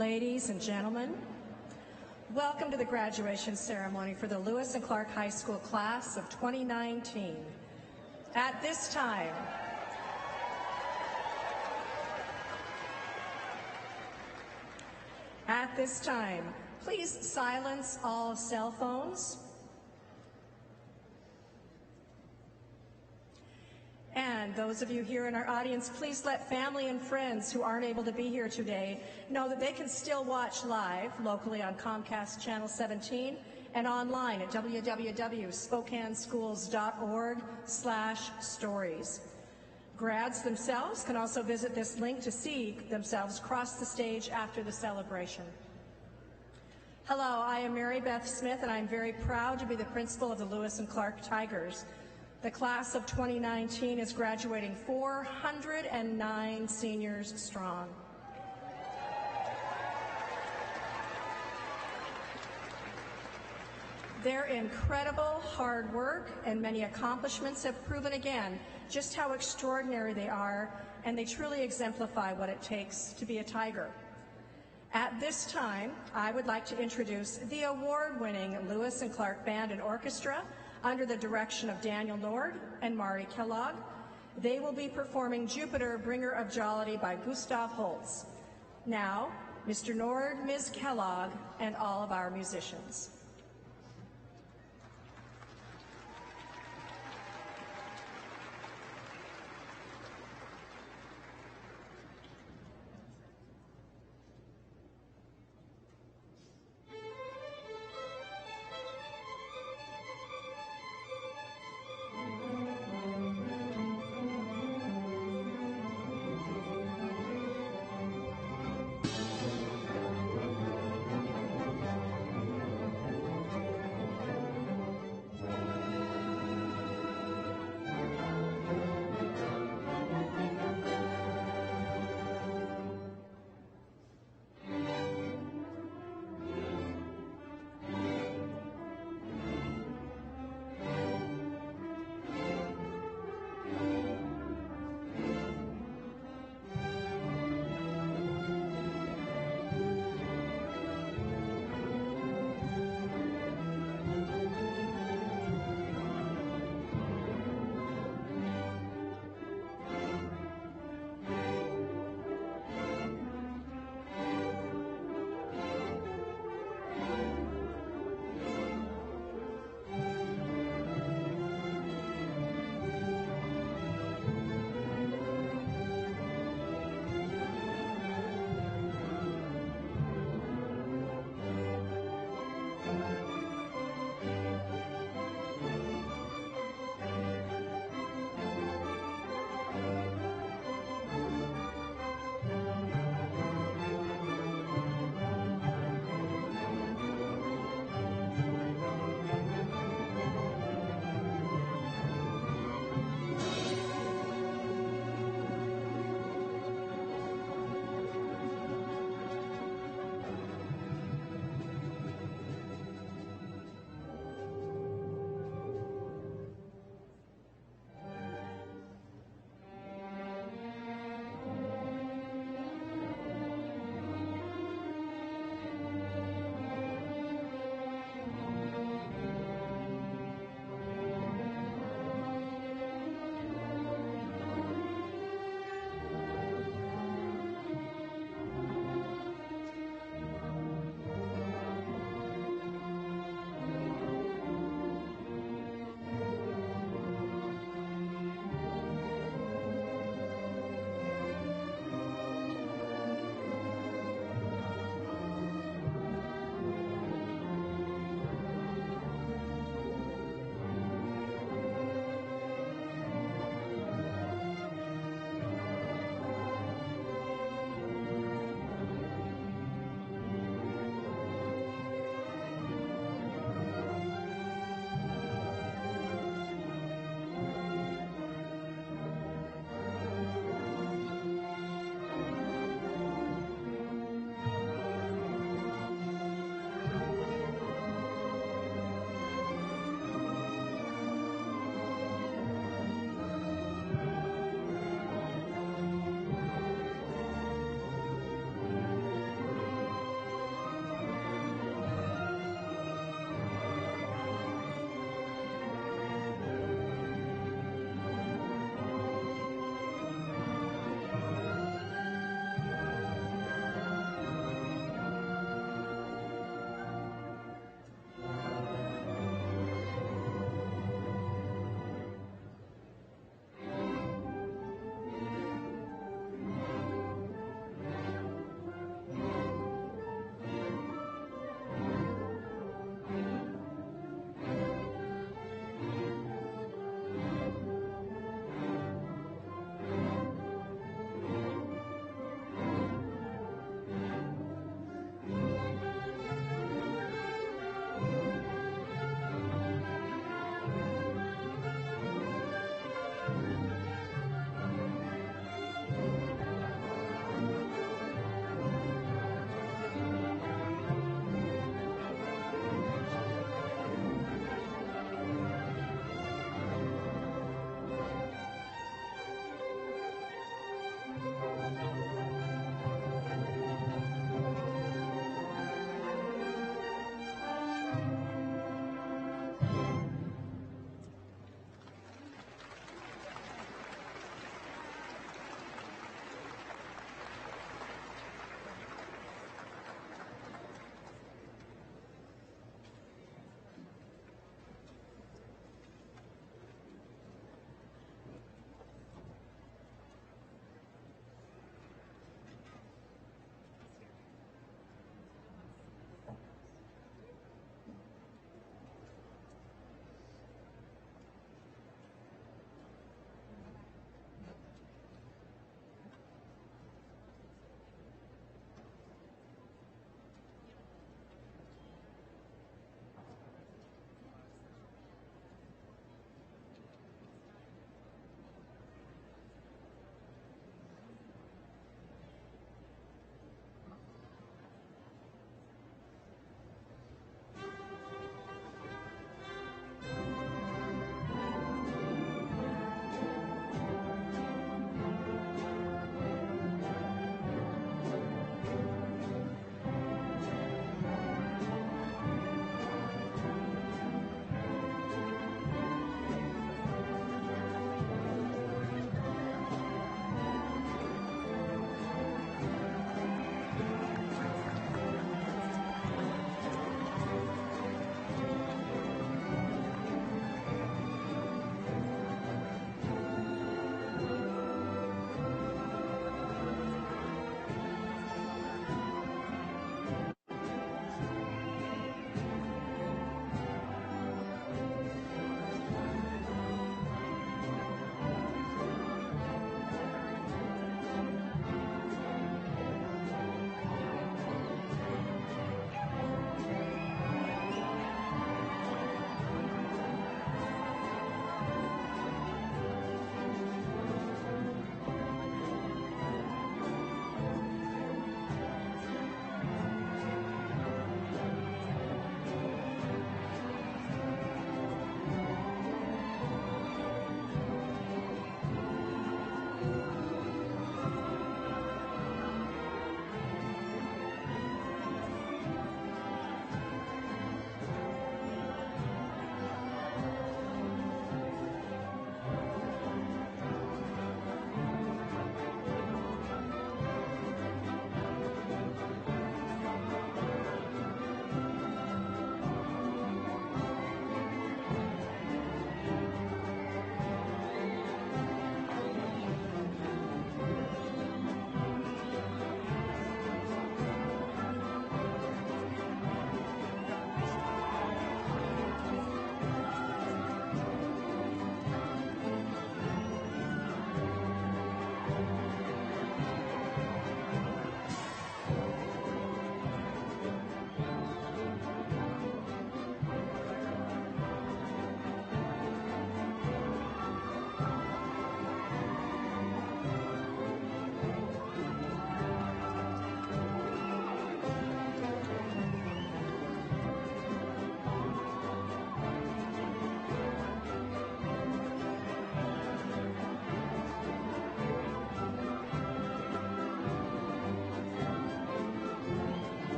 Ladies and gentlemen, welcome to the graduation ceremony for the Lewis and Clark High School class of 2019. At this time, please silence all cell phones. And those of you here in our audience, please let family and friends who aren't able to be here today know that they can still watch live locally on Comcast Channel 17 and online at www.spokaneschools.org/stories. Grads themselves can also visit this link to see themselves cross the stage after the celebration. Hello, I am Mary Beth Smith, and I'm very proud to be the principal of the Lewis and Clark Tigers. The class of 2019 is graduating 409 seniors strong. Their incredible hard work and many accomplishments have proven again just how extraordinary they are, and they truly exemplify what it takes to be a Tiger. At this time, I would like to introduce the award-winning Lewis and Clark Band and Orchestra under the direction of Daniel Nord and Mari Kellogg. They will be performing Jupiter, Bringer of Jollity by Gustav Holst. Now, Mr. Nord, Ms. Kellogg, and all of our musicians.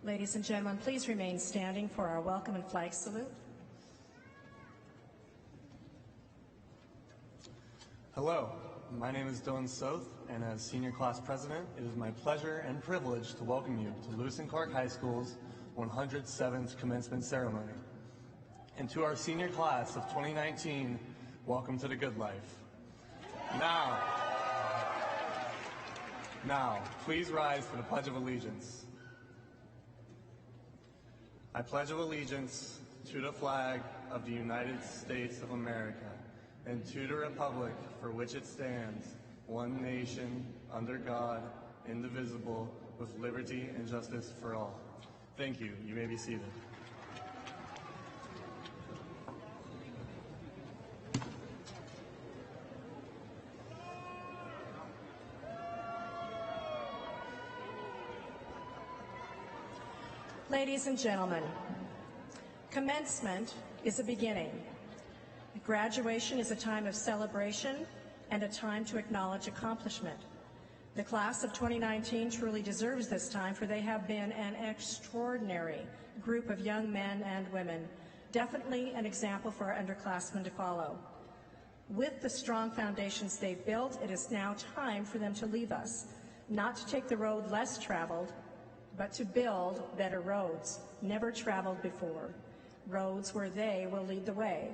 Ladies and gentlemen, please remain standing for our welcome and flag salute. Hello, my name is Dylan Soth, and as Senior Class President, it is my pleasure and privilege to welcome you to Lewis and Clark High School's 107th Commencement Ceremony. And to our senior class of 2019, welcome to the good life. Now, please rise for the Pledge of Allegiance. I pledge allegiance to the flag of the United States of America and to the republic for which it stands, one nation, under God, indivisible, with liberty and justice for all. Thank you. You may be seated. Ladies and gentlemen, commencement is a beginning. Graduation is a time of celebration and a time to acknowledge accomplishment. The class of 2019 truly deserves this time, for they have been an extraordinary group of young men and women, definitely an example for our underclassmen to follow. With the strong foundations they've built, it is now time for them to leave us, not to take the road less traveled, but to build better roads, never traveled before, roads where they will lead the way.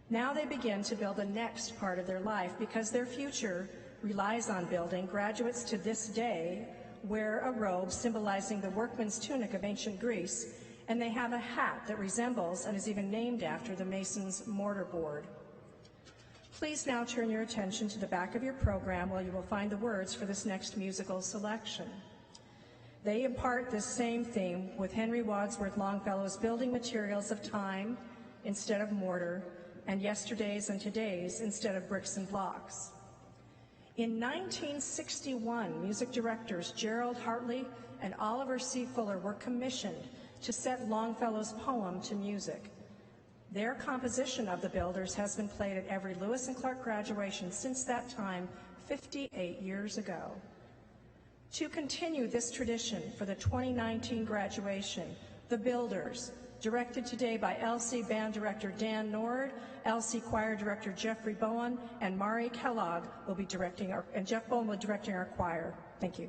Now they begin to build the next part of their life, because their future relies on building. Graduates to this day wear a robe symbolizing the workman's tunic of ancient Greece, and they have a hat that resembles and is even named after the mason's mortarboard. Please now turn your attention to the back of your program, where you will find the words for this next musical selection. They impart this same theme with Henry Wadsworth Longfellow's building materials of time instead of mortar, and yesterdays and todays instead of bricks and blocks. In 1961, music directors Gerald Hartley and Oliver C. Fuller were commissioned to set Longfellow's poem to music. Their composition of The Builders has been played at every Lewis and Clark graduation since that time, 58 years ago. To continue this tradition for the 2019 graduation, The Builders, directed today by LC Band Director Dan Nord, LC Choir Director Jeffrey Bowen, and Mari Kellogg will be directing and Jeff Bowen will be directing our choir. Thank you.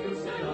You say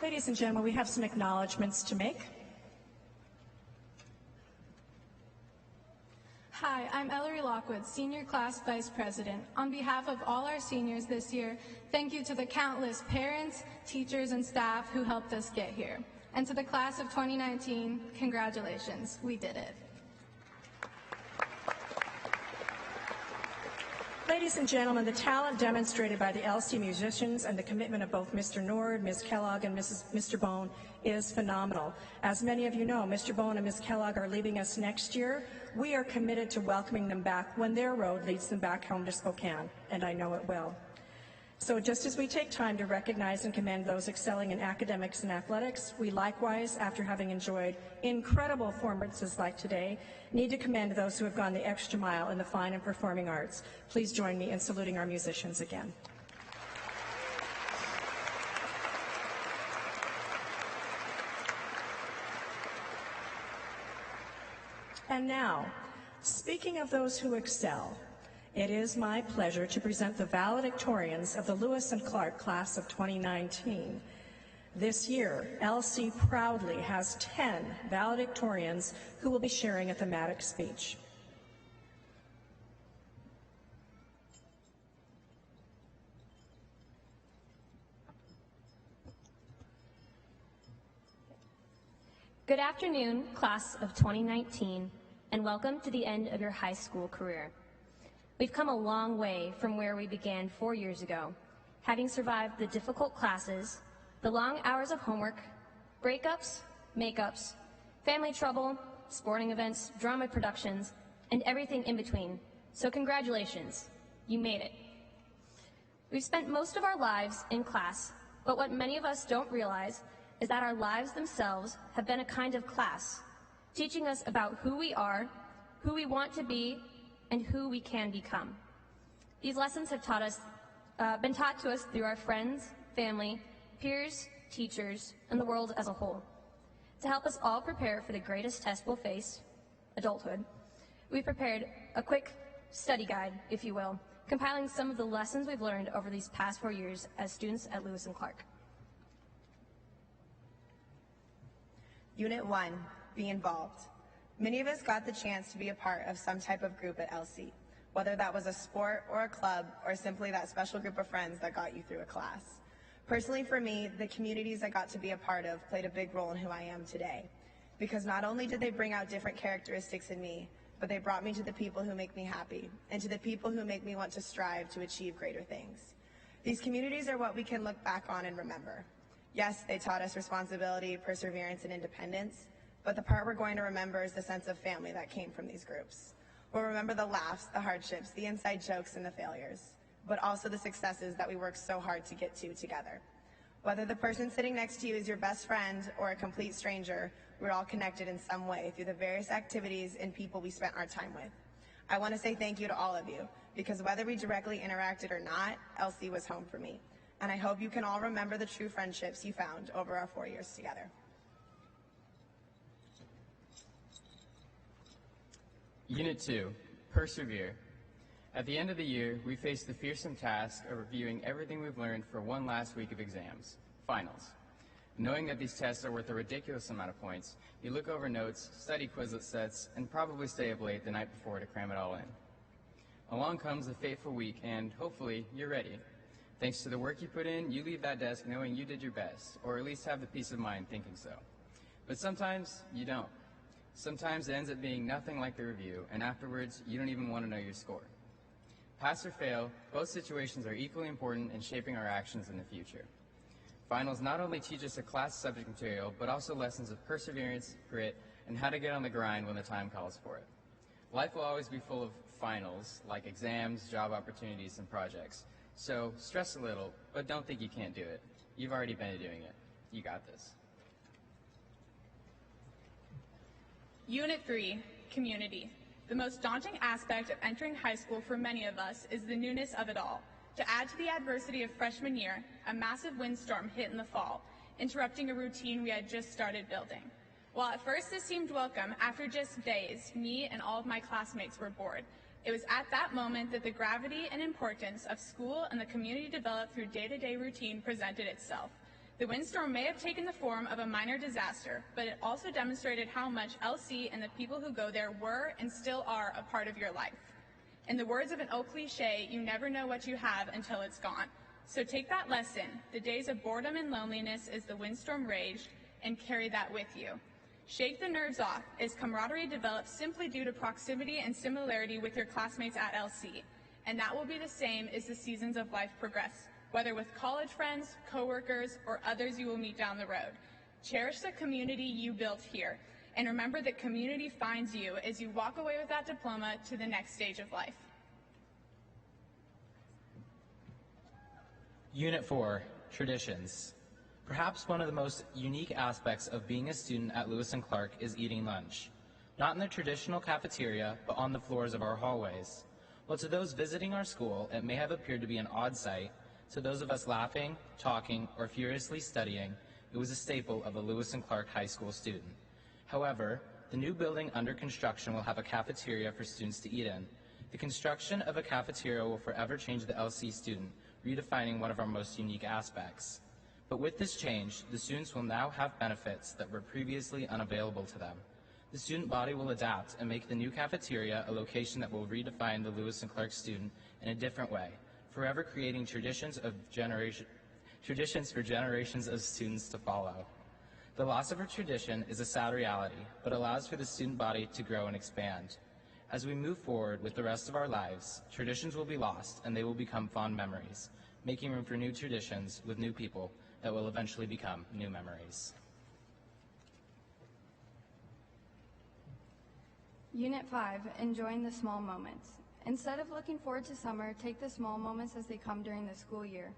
Ladies and gentlemen, we have some acknowledgments to make. Hi, I'm Ellery Lockwood, Senior Class Vice President. On behalf of all our seniors this year, thank you to the countless parents, teachers, and staff who helped us get here. And to the class of 2019, congratulations, we did it. Ladies and gentlemen, the talent demonstrated by the LC musicians and the commitment of both Mr. Nord, Ms. Kellogg, and Mr. Bone is phenomenal. As many of you know, Mr. Bone and Ms. Kellogg are leaving us next year. We are committed to welcoming them back when their road leads them back home to Spokane, and I know it will. So just as we take time to recognize and commend those excelling in academics and athletics, we likewise, after having enjoyed incredible performances like today, need to commend those who have gone the extra mile in the fine and performing arts. Please join me in saluting our musicians again. And now, speaking of those who excel, it is my pleasure to present the valedictorians of the Lewis and Clark class of 2019. This year, LC proudly has 10 valedictorians who will be sharing a thematic speech. Good afternoon, class of 2019, and welcome to the end of your high school career. We've come a long way from where we began 4 years ago, having survived the difficult classes, the long hours of homework, breakups, makeups, family trouble, sporting events, drama productions, and everything in between. So congratulations, you made it. We've spent most of our lives in class, but what many of us don't realize is that our lives themselves have been a kind of class, teaching us about who we are, who we want to be, and who we can become. These lessons have been taught to us through our friends, family, peers, teachers, and the world as a whole. To help us all prepare for the greatest test we'll face, adulthood, we've prepared a quick study guide, if you will, compiling some of the lessons we've learned over these past 4 years as students at Lewis and Clark. Unit 1, be involved. Many of us got the chance to be a part of some type of group at LC, whether that was a sport or a club or simply that special group of friends that got you through a class. Personally for me, the communities I got to be a part of played a big role in who I am today, because not only did they bring out different characteristics in me, but they brought me to the people who make me happy and to the people who make me want to strive to achieve greater things. These communities are what we can look back on and remember. Yes, they taught us responsibility, perseverance, and independence, but the part we're going to remember is the sense of family that came from these groups. We'll remember the laughs, the hardships, the inside jokes, and the failures, but also the successes that we worked so hard to get to together. Whether the person sitting next to you is your best friend or a complete stranger, we're all connected in some way through the various activities and people we spent our time with. I want to say thank you to all of you, because whether we directly interacted or not, LC was home for me. And I hope you can all remember the true friendships you found over our 4 years together. Unit 2, persevere. At the end of the year, we face the fearsome task of reviewing everything we've learned for one last week of exams, finals. Knowing that these tests are worth a ridiculous amount of points, you look over notes, study Quizlet sets, and probably stay up late the night before to cram it all in. Along comes the fateful week, and hopefully, you're ready. Thanks to the work you put in, you leave that desk knowing you did your best, or at least have the peace of mind thinking so. But sometimes, you don't. Sometimes it ends up being nothing like the review, and afterwards, you don't even want to know your score. Pass or fail, both situations are equally important in shaping our actions in the future. Finals not only teach us a class subject material, but also lessons of perseverance, grit, and how to get on the grind when the time calls for it. Life will always be full of finals, like exams, job opportunities, and projects. So stress a little, but don't think you can't do it. You've already been doing it. You got this. Unit 3, community. The most daunting aspect of entering high school for many of us is the newness of it all. To add to the adversity of freshman year, a massive windstorm hit in the fall, interrupting a routine we had just started building. While at first this seemed welcome, after just days, me and all of my classmates were bored. It was at that moment that the gravity and importance of school and the community developed through day-to-day routine presented itself. The windstorm may have taken the form of a minor disaster, but it also demonstrated how much LC and the people who go there were and still are a part of your life. In the words of an old cliche, you never know what you have until it's gone. So take that lesson, the days of boredom and loneliness as the windstorm raged, and carry that with you. Shake the nerves off, as camaraderie develops simply due to proximity and similarity with your classmates at LC. And that will be the same as the seasons of life progress, whether with college friends, coworkers, or others you will meet down the road. Cherish the community you built here, and remember that community finds you as you walk away with that diploma to the next stage of life. Unit 4, Traditions. Perhaps one of the most unique aspects of being a student at Lewis and Clark is eating lunch. Not in the traditional cafeteria, but on the floors of our hallways. While to those visiting our school, it may have appeared to be an odd sight, to those of us laughing, talking, or furiously studying, it was a staple of a Lewis and Clark High School student. However, the new building under construction will have a cafeteria for students to eat in. The construction of a cafeteria will forever change the LC student, redefining one of our most unique aspects. But with this change, the students will now have benefits that were previously unavailable to them. The student body will adapt and make the new cafeteria a location that will redefine the Lewis and Clark student in a different way, forever creating traditions for generations of students to follow. The loss of a tradition is a sad reality, but allows for the student body to grow and expand. As we move forward with the rest of our lives, traditions will be lost and they will become fond memories, making room for new traditions with new people that will eventually become new memories. Unit 5, enjoying the small moments. Instead of looking forward to summer, take the small moments as they come during the school year.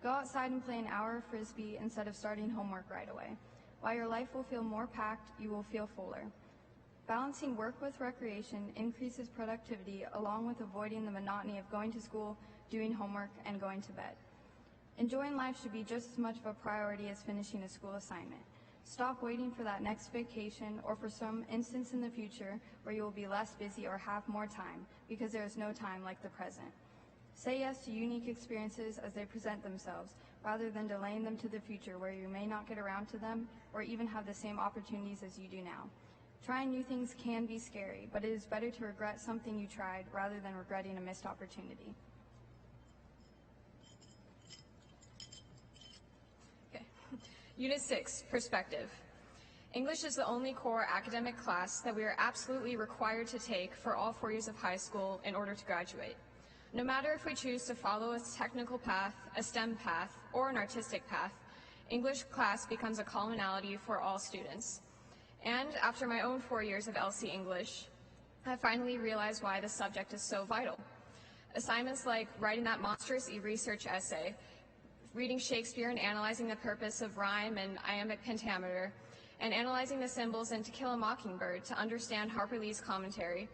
Go outside and play an hour of Frisbee instead of starting homework right away. While your life will feel more packed, you will feel fuller. Balancing work with recreation increases productivity along with avoiding the monotony of going to school, doing homework, and going to bed. Enjoying life should be just as much of a priority as finishing a school assignment. Stop waiting for that next vacation or for some instance in the future where you will be less busy or have more time, because there is no time like the present. Say yes to unique experiences as they present themselves, rather than delaying them to the future where you may not get around to them or even have the same opportunities as you do now. Trying new things can be scary, but it is better to regret something you tried rather than regretting a missed opportunity. Unit 6, Perspective. English is the only core academic class that we are absolutely required to take for all 4 years of high school in order to graduate. No matter if we choose to follow a technical path, a STEM path, or an artistic path, English class becomes a commonality for all students. And after my own 4 years of LC English, I finally realized why the subject is so vital. Assignments like writing that monstrous e-research essay, reading Shakespeare and analyzing the purpose of rhyme and iambic pentameter, and analyzing the symbols in To Kill a Mockingbird to understand Harper Lee's commentary,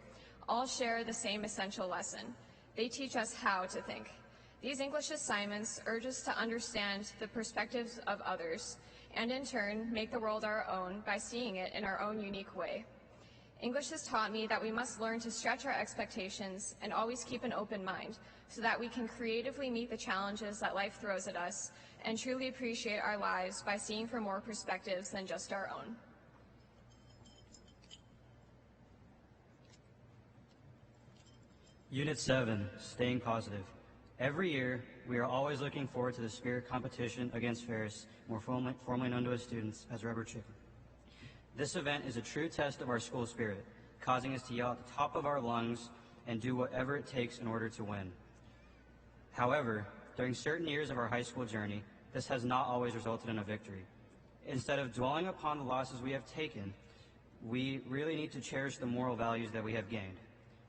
all share the same essential lesson. They teach us how to think. These English assignments urge us to understand the perspectives of others, and in turn, make the world our own by seeing it in our own unique way. English has taught me that we must learn to stretch our expectations and always keep an open mind, so that we can creatively meet the challenges that life throws at us and truly appreciate our lives by seeing from more perspectives than just our own. Unit 7, Staying Positive. Every year, we are always looking forward to the spirit competition against Ferris, more formally known to us students as Rubber Chicken. This event is a true test of our school spirit, causing us to yell at the top of our lungs and do whatever it takes in order to win. However, during certain years of our high school journey, this has not always resulted in a victory. Instead of dwelling upon the losses we have taken, we really need to cherish the moral values that we have gained.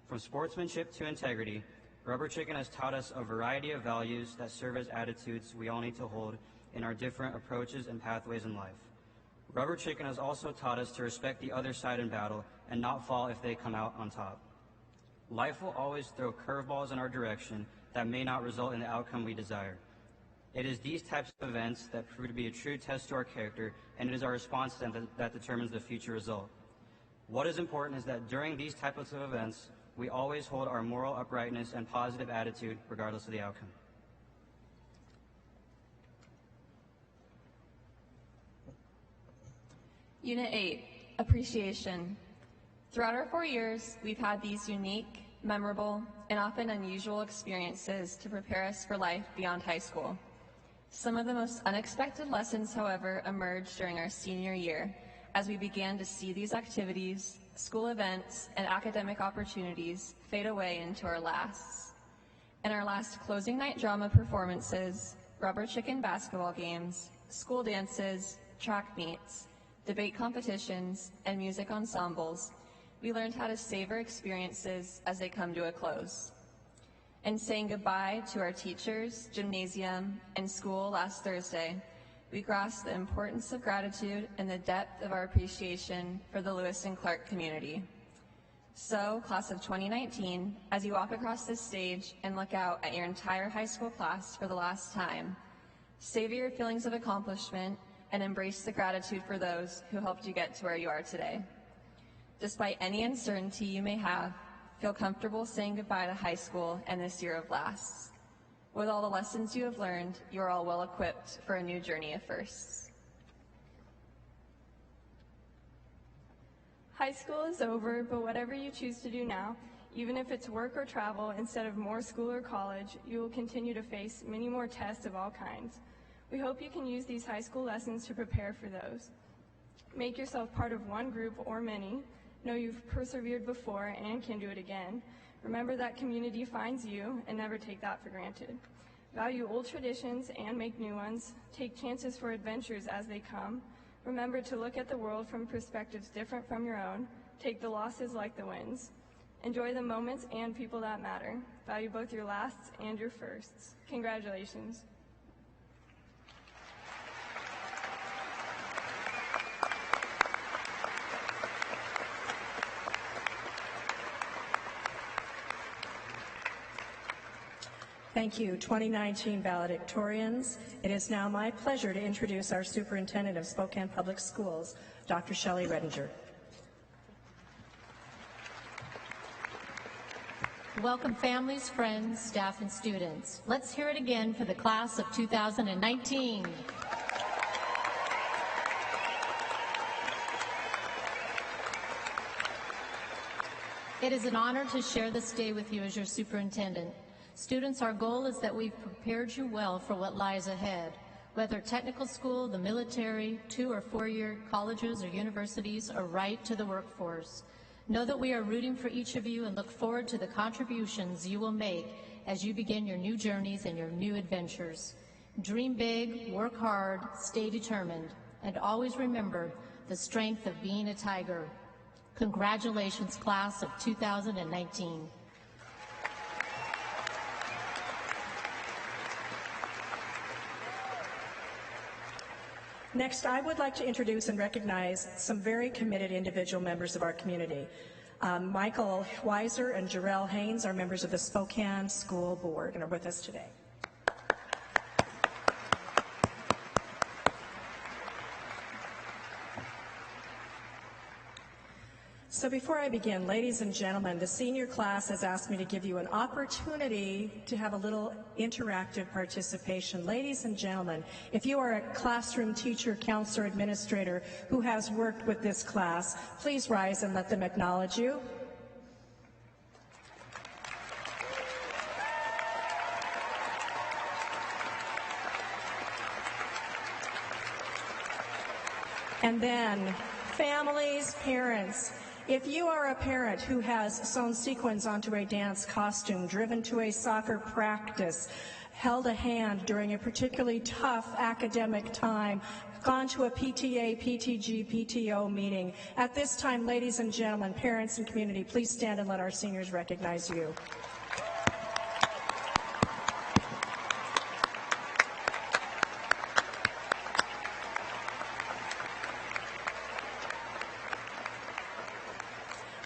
From sportsmanship to integrity, Rubber Chicken has taught us a variety of values that serve as attitudes we all need to hold in our different approaches and pathways in life. Rubber Chicken has also taught us to respect the other side in battle and not fall if they come out on top. Life will always throw curveballs in our direction that may not result in the outcome we desire. It is these types of events that prove to be a true test to our character, and it is our response to them that determines the future result. What is important is that during these types of events, we always hold our moral uprightness and positive attitude regardless of the outcome. Unit 8, Appreciation. Throughout our 4 years, we've had these unique, memorable, and often unusual experiences to prepare us for life beyond high school. Some of the most unexpected lessons, however, emerged during our senior year as we began to see these activities, school events, and academic opportunities fade away into our lasts. In our last closing night drama performances, rubber chicken basketball games, school dances, track meets, debate competitions, and music ensembles, we learned how to savor experiences as they come to a close. In saying goodbye to our teachers, gymnasium, and school last Thursday, we grasped the importance of gratitude and the depth of our appreciation for the Lewis and Clark community. So, class of 2019, as you walk across this stage and look out at your entire high school class for the last time, savor your feelings of accomplishment and embrace the gratitude for those who helped you get to where you are today. Despite any uncertainty you may have, feel comfortable saying goodbye to high school and this year of lasts. With all the lessons you have learned, you are all well equipped for a new journey of firsts. High school is over, but whatever you choose to do now, even if it's work or travel instead of more school or college, you will continue to face many more tests of all kinds. We hope you can use these high school lessons to prepare for those. Make yourself part of one group or many. Know you've persevered before and can do it again. Remember that community finds you, and never take that for granted. Value old traditions and make new ones. Take chances for adventures as they come. Remember to look at the world from perspectives different from your own. Take the losses like the wins. Enjoy the moments and people that matter. Value both your lasts and your firsts. Congratulations. Thank you, 2019 valedictorians. It is now my pleasure to introduce our Superintendent of Spokane Public Schools, Dr. Shelley Redinger. Welcome families, friends, staff, and students. Let's hear it again for the class of 2019. It is an honor to share this day with you as your superintendent. Students, our goal is that we've prepared you well for what lies ahead. Whether technical school, the military, 2- or 4-year colleges or universities, or right to the workforce. Know that we are rooting for each of you and look forward to the contributions you will make as you begin your new journeys and your new adventures. Dream big, work hard, stay determined, and always remember the strength of being a tiger. Congratulations, class of 2019. Next, I would like to introduce and recognize some very committed individual members of our community. Michael Weiser and Jarrell Haynes are members of the Spokane School Board and are with us today. So before I begin, ladies and gentlemen, the senior class has asked me to give you an opportunity to have a little interactive participation. Ladies and gentlemen, if you are a classroom teacher, counselor, administrator who has worked with this class, please rise and let them acknowledge you. And then, families, parents, if you are a parent who has sewn sequins onto a dance costume, driven to a soccer practice, held a hand during a particularly tough academic time, gone to a PTA, PTG, PTO meeting, at this time, ladies and gentlemen, parents and community, please stand and let our seniors recognize you.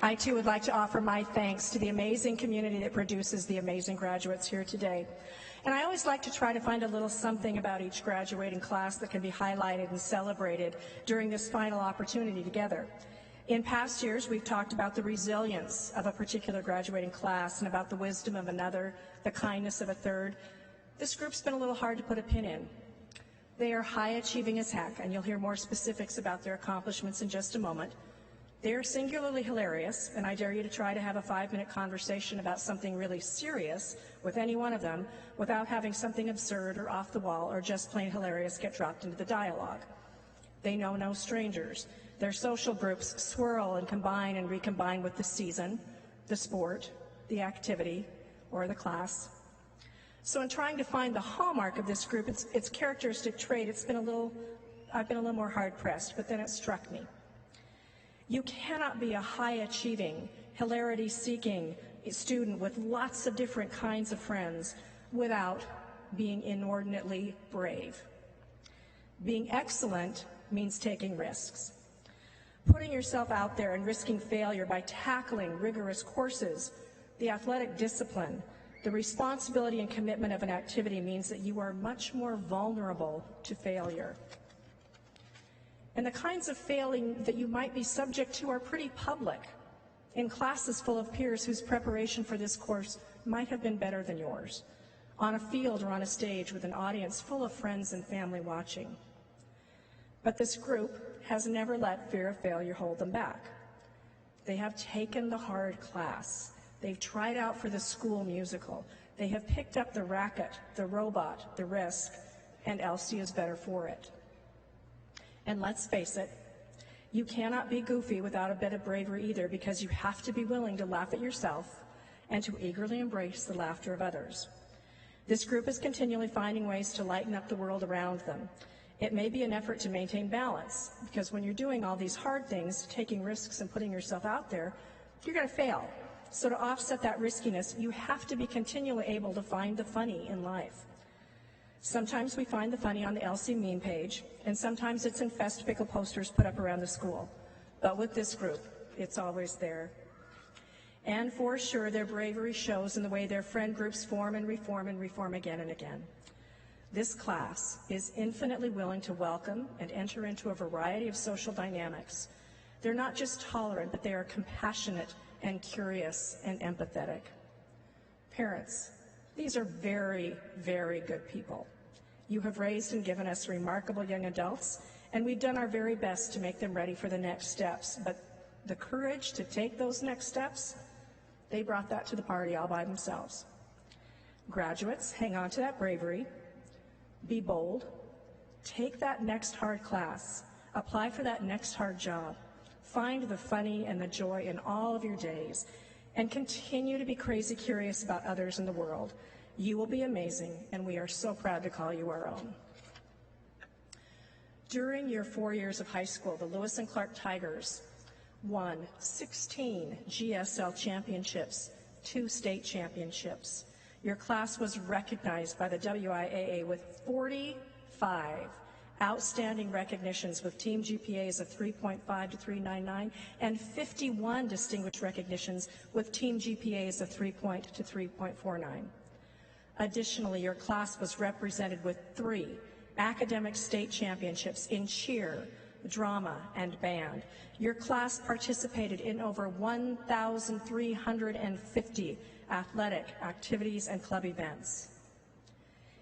I too would like to offer my thanks to the amazing community that produces the amazing graduates here today. And I always like to try to find a little something about each graduating class that can be highlighted and celebrated during this final opportunity together. In past years, we've talked about the resilience of a particular graduating class and about the wisdom of another, the kindness of a third. This group's been a little hard to put a pin in. They are high achieving as heck, and you'll hear more specifics about their accomplishments in just a moment. They are singularly hilarious, and I dare you to try to have a 5-minute conversation about something really serious with any one of them without having something absurd or off the wall or just plain hilarious get dropped into the dialogue. They know no strangers. Their social groups swirl and combine and recombine with the season, the sport, the activity, or the class. So in trying to find the hallmark of this group, its characteristic trait, I've been a little more hard-pressed, but then it struck me. You cannot be a high-achieving, hilarity-seeking student with lots of different kinds of friends without being inordinately brave. Being excellent means taking risks. Putting yourself out there and risking failure by tackling rigorous courses, the athletic discipline, the responsibility and commitment of an activity means that you are much more vulnerable to failure. And the kinds of failing that you might be subject to are pretty public in classes full of peers whose preparation for this course might have been better than yours, on a field or on a stage with an audience full of friends and family watching. But this group has never let fear of failure hold them back. They have taken the hard class. They've tried out for the school musical. They have picked up the racket, the robot, the risk, and Elsie is better for it. And let's face it, you cannot be goofy without a bit of bravery either, because you have to be willing to laugh at yourself and to eagerly embrace the laughter of others. This group is continually finding ways to lighten up the world around them. It may be an effort to maintain balance, because when you're doing all these hard things, taking risks and putting yourself out there, you're going to fail. So to offset that riskiness, you have to be continually able to find the funny in life. Sometimes we find the funny on the LC meme page, and sometimes it's in Fest Pickle posters put up around the school. But with this group, it's always there. And for sure, their bravery shows in the way their friend groups form and reform again and again. This class is infinitely willing to welcome and enter into a variety of social dynamics. They're not just tolerant, but they are compassionate and curious and empathetic. Parents, these are very, very good people. You have raised and given us remarkable young adults, and we've done our very best to make them ready for the next steps. But the courage to take those next steps, they brought that to the party all by themselves. Graduates, hang on to that bravery. Be bold. Take that next hard class. Apply for that next hard job. Find the funny and the joy in all of your days, and continue to be crazy curious about others in the world. You will be amazing, and we are so proud to call you our own. During your 4 years of high school, the Lewis and Clark Tigers won 16 GSL championships, 2 state championships. Your class was recognized by the WIAA with 45 outstanding recognitions with team GPAs of 3.5 to 3.99 and 51 distinguished recognitions with team GPAs of 3 to 3.49. Additionally, your class was represented with 3 academic state championships in cheer, drama, and band. Your class participated in over 1,350 athletic activities and club events.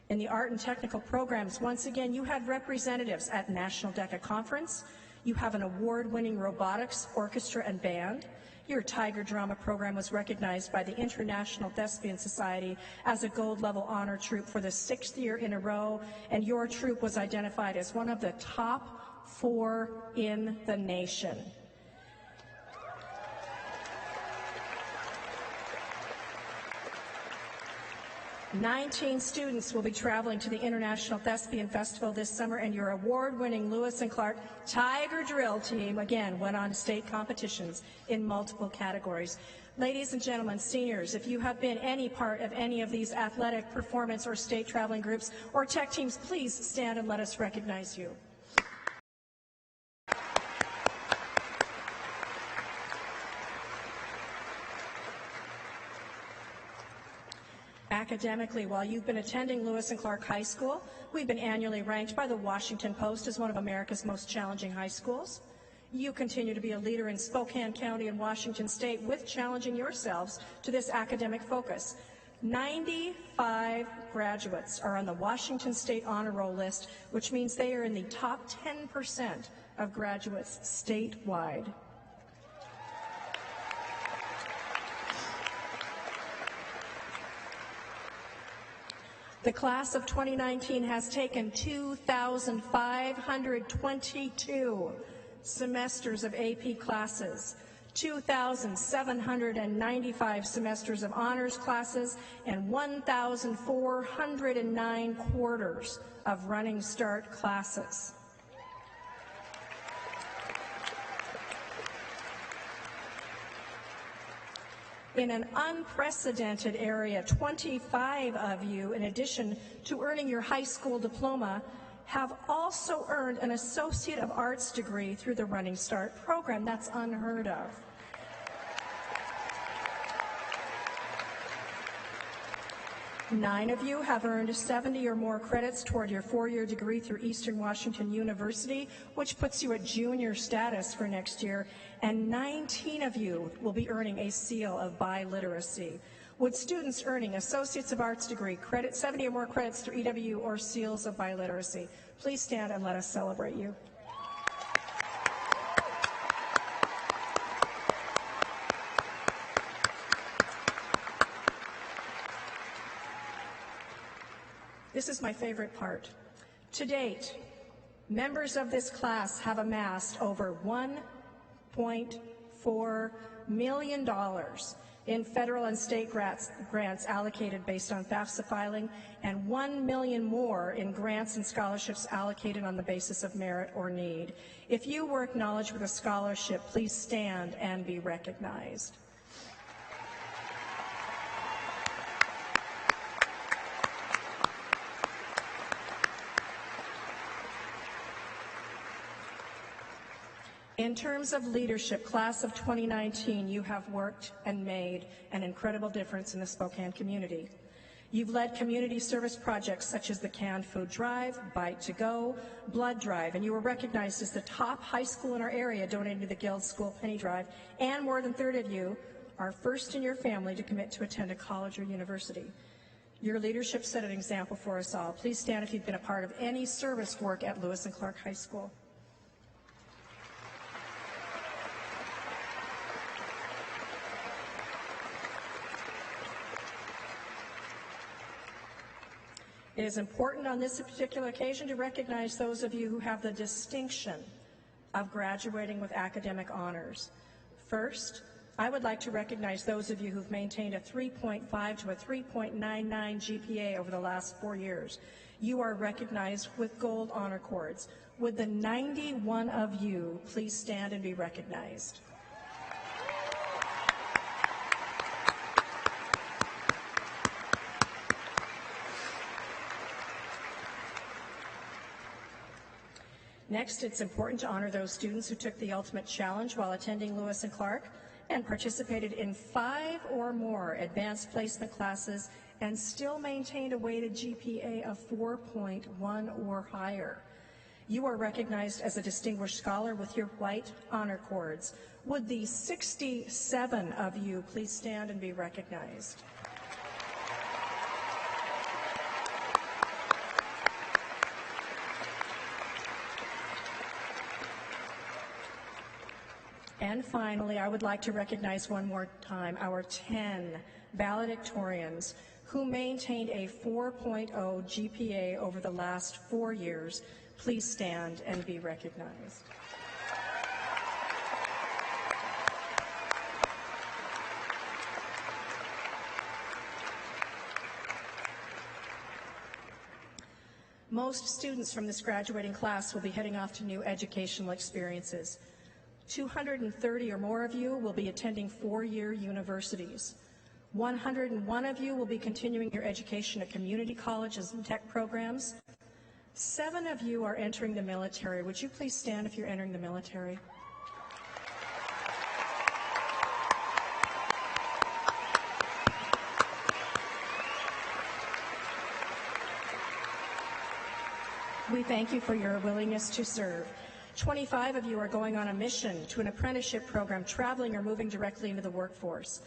In the art and technical programs, once again, you had representatives at National DECA Conference. You have an award-winning robotics, orchestra, and band. Your Tiger Drama program was recognized by the International Thespian Society as a gold-level honor troupe for the 6th year in a row, and your troupe was identified as one of the top 4 in the nation. "19 students will be traveling to the International Thespian Festival this summer, and your award-winning Lewis and Clark Tiger Drill team, again, went on to state competitions in multiple categories. Ladies and gentlemen, seniors, if you have been any part of any of these athletic, performance, or state traveling groups or tech teams, please stand and let us recognize you. Academically, while you've been attending Lewis and Clark High School, we've been annually ranked by the Washington Post as one of America's most challenging high schools. You continue to be a leader in Spokane County and Washington State with challenging yourselves to this academic focus. 95 graduates are on the Washington State Honor Roll list, which means they are in the top 10% of graduates statewide. The class of 2019 has taken 2,522 semesters of AP classes, 2,795 semesters of honors classes, and 1,409 quarters of running start classes. In an unprecedented area, 25 of you, in addition to earning your high school diploma, have also earned an Associate of Arts degree through the Running Start program. That's unheard of. Nine of you have earned 70 or more credits toward your four-year degree through Eastern Washington University, which puts you at junior status for next year, and 19 of you will be earning a seal of biliteracy. Would students earning Associates of Arts degree credit 70 or more credits through EW or seals of biliteracy? Please stand and let us celebrate you. This is my favorite part. To date, members of this class have amassed over $1.4 million in federal and state grants allocated based on FAFSA filing, and $1 million more in grants and scholarships allocated on the basis of merit or need. If you were acknowledged with a scholarship, please stand and be recognized. In terms of leadership, class of 2019, you have worked and made an incredible difference in the Spokane community. You've led community service projects such as the Canned Food Drive, Bite to Go, Blood Drive, and you were recognized as the top high school in our area donating to the Guild School Penny Drive, and more than a third of you are first in your family to commit to attend a college or university. Your leadership set an example for us all. Please stand if you've been a part of any service work at Lewis and Clark High School. It is important on this particular occasion to recognize those of you who have the distinction of graduating with academic honors. First, I would like to recognize those of you who've maintained a 3.5 to a 3.99 GPA over the last 4 years. You are recognized with gold honor cords. Would the 91 of you please stand and be recognized? Next, it's important to honor those students who took the ultimate challenge while attending Lewis and Clark and participated in 5 or more advanced placement classes and still maintained a weighted GPA of 4.1 or higher. You are recognized as a distinguished scholar with your white honor cords. Would the 67 of you please stand and be recognized? And finally, I would like to recognize one more time our 10 valedictorians who maintained a 4.0 GPA over the last 4 years. Please stand and be recognized. Most students from this graduating class will be heading off to new educational experiences. 230 or more of you will be attending 4-year universities. 101 of you will be continuing your education at community colleges and tech programs. 7 of you are entering the military. Would you please stand if you're entering the military? We thank you for your willingness to serve. 25 of you are going on a mission to an apprenticeship program, traveling or moving directly into the workforce.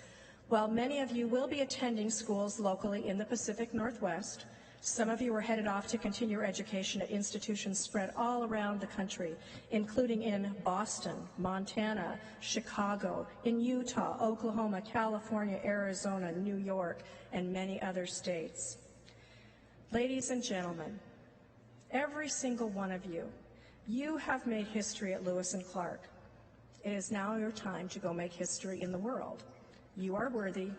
While many of you will be attending schools locally in the Pacific Northwest, some of you are headed off to continue your education at institutions spread all around the country, including in Boston, Montana, Chicago, in Utah, Oklahoma, California, Arizona, New York, and many other states. Ladies and gentlemen, every single one of you, you have made history at Lewis and Clark. It is now your time to go make history in the world. You are worthy,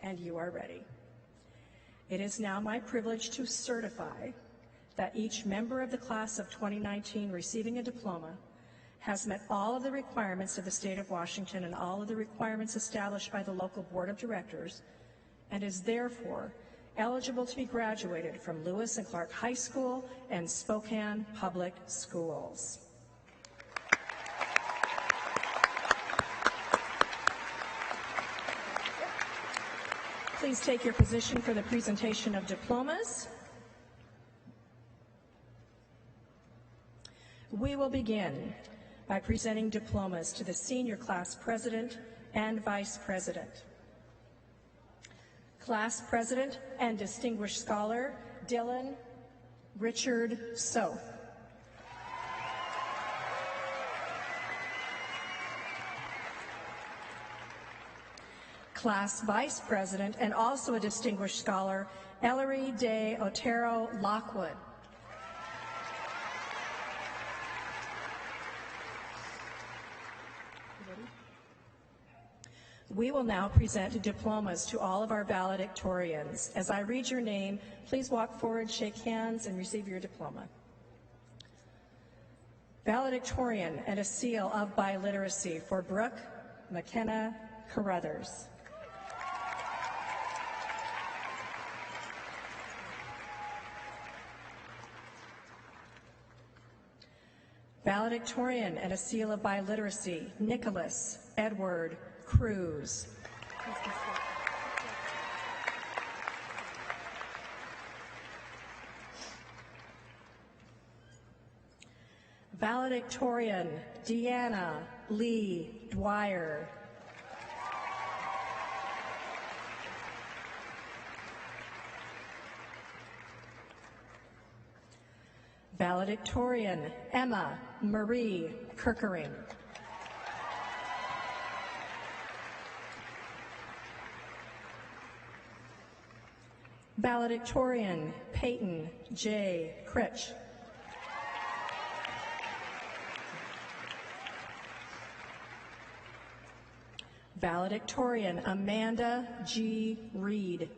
and you are ready. It is now my privilege to certify that each member of the class of 2019 receiving a diploma has met all of the requirements of the state of Washington and all of the requirements established by the local board of directors, and is therefore eligible to be graduated from Lewis and Clark High School and Spokane Public Schools. Please take your position for the presentation of diplomas. We will begin by presenting diplomas to the senior class president and vice president. Class president and distinguished scholar, Dylan Richard Soth. Class Vice President and also a distinguished scholar, Ellery Day Otero Lockwood. We will now present diplomas to all of our valedictorians. As I read your name, please walk forward, shake hands, and receive your diploma. Valedictorian and a seal of biliteracy for Brooke McKenna Carruthers. Valedictorian and a seal of biliteracy, Nicholas Edward Cruz. Valedictorian, Deanna Lee Dwyer. Valedictorian, Emma Marie Kirkering. Valedictorian, Peyton J. Critch. Valedictorian, Amanda G. Reed.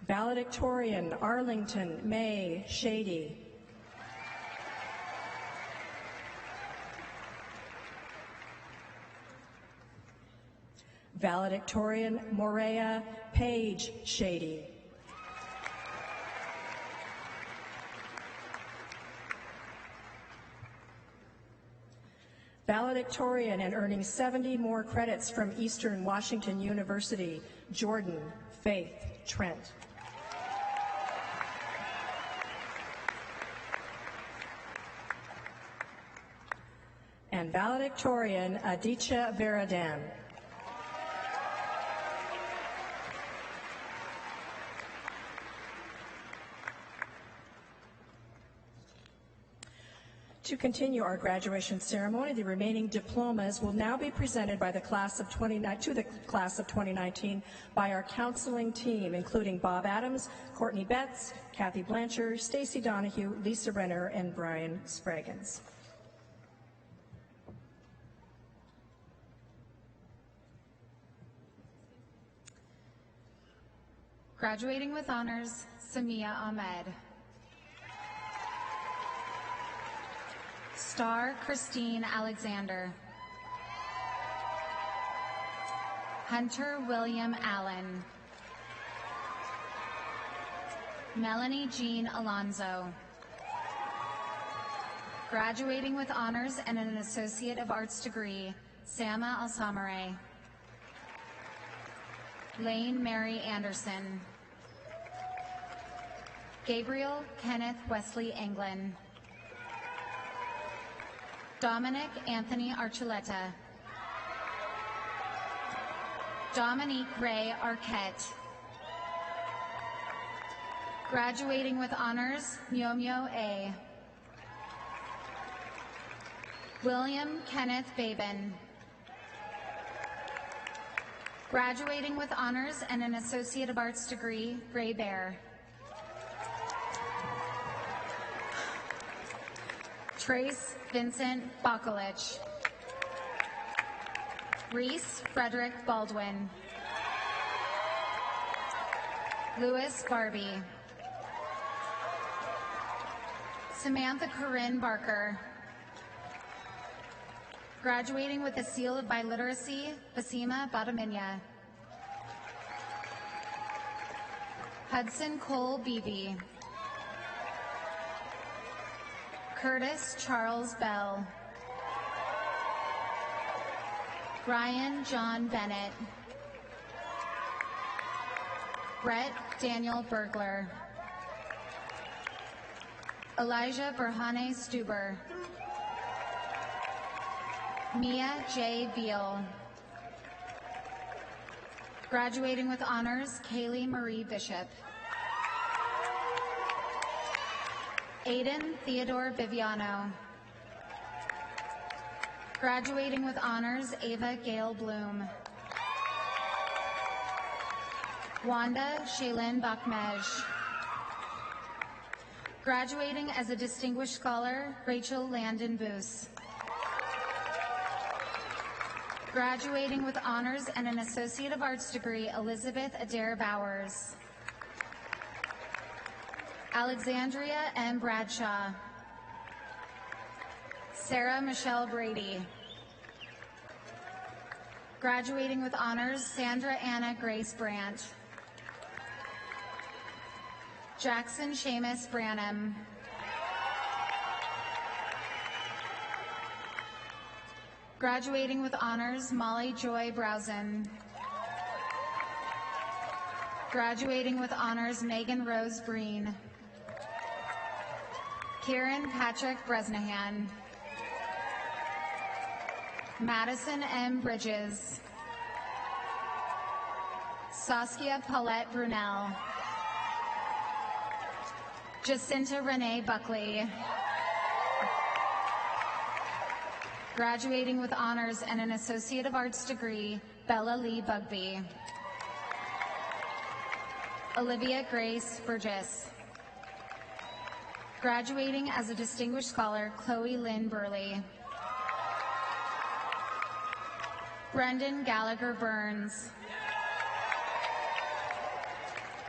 Valedictorian, Arlington May Shady. Valedictorian, Morea Page Shady. Valedictorian and earning 70 more credits from Eastern Washington University, Jordan Faith Trent. And valedictorian, Aditya Varadan. To continue our graduation ceremony, the remaining diplomas will now be presented by the class of 2019 by our counseling team, including Bob Adams, Courtney Betts, Kathy Blanchard, Stacy Donahue, Lisa Renner, and Brian Spraggins. Graduating with honors, Samia Ahmed. Star Christine Alexander. Hunter William Allen. Melanie Jean Alonzo. Graduating with honors and an Associate of Arts degree, Sama Alsamare. Lane Mary Anderson. Gabriel Kenneth Wesley Englund. Dominic Anthony Archuleta. Dominique Ray Arquette. Graduating with honors, Myomyo A. William Kenneth Babin. Graduating with honors and an Associate of Arts degree, Gray Bear. Trace Vincent Bakulich. Reese Frederick Baldwin. Louis Barbie. Samantha Corinne Barker. Graduating with a seal of biliteracy, Basima Badaminya. Hudson Cole Beebe. Curtis Charles Bell. Brian John Bennett. Brett Daniel Bergler. Elijah Berhane Stuber. Mia J. Beal. Graduating with honors, Kaylee Marie Bishop. Aiden Theodore Viviano. Graduating with honors, Ava Gail Bloom. Wanda Shaylin Bakmej. Graduating as a Distinguished Scholar, Rachel Landon Boos. Graduating with honors and an Associate of Arts degree, Elizabeth Adair Bowers. Alexandria M. Bradshaw. Sarah Michelle Brady. Graduating with honors, Sandra Anna Grace Brandt. Jackson Seamus Branham. Graduating with honors, Molly Joy Browson. Graduating with honors, Megan Rose Breen. Kieran Patrick Bresnahan. Madison M. Bridges. Saskia Paulette Brunel. Jacinta Renee Buckley. Graduating with honors and an Associate of Arts degree, Bella Lee Bugby. Olivia Grace Burgess. Graduating as a Distinguished Scholar, Chloe Lynn Burley. Brendan Gallagher Burns.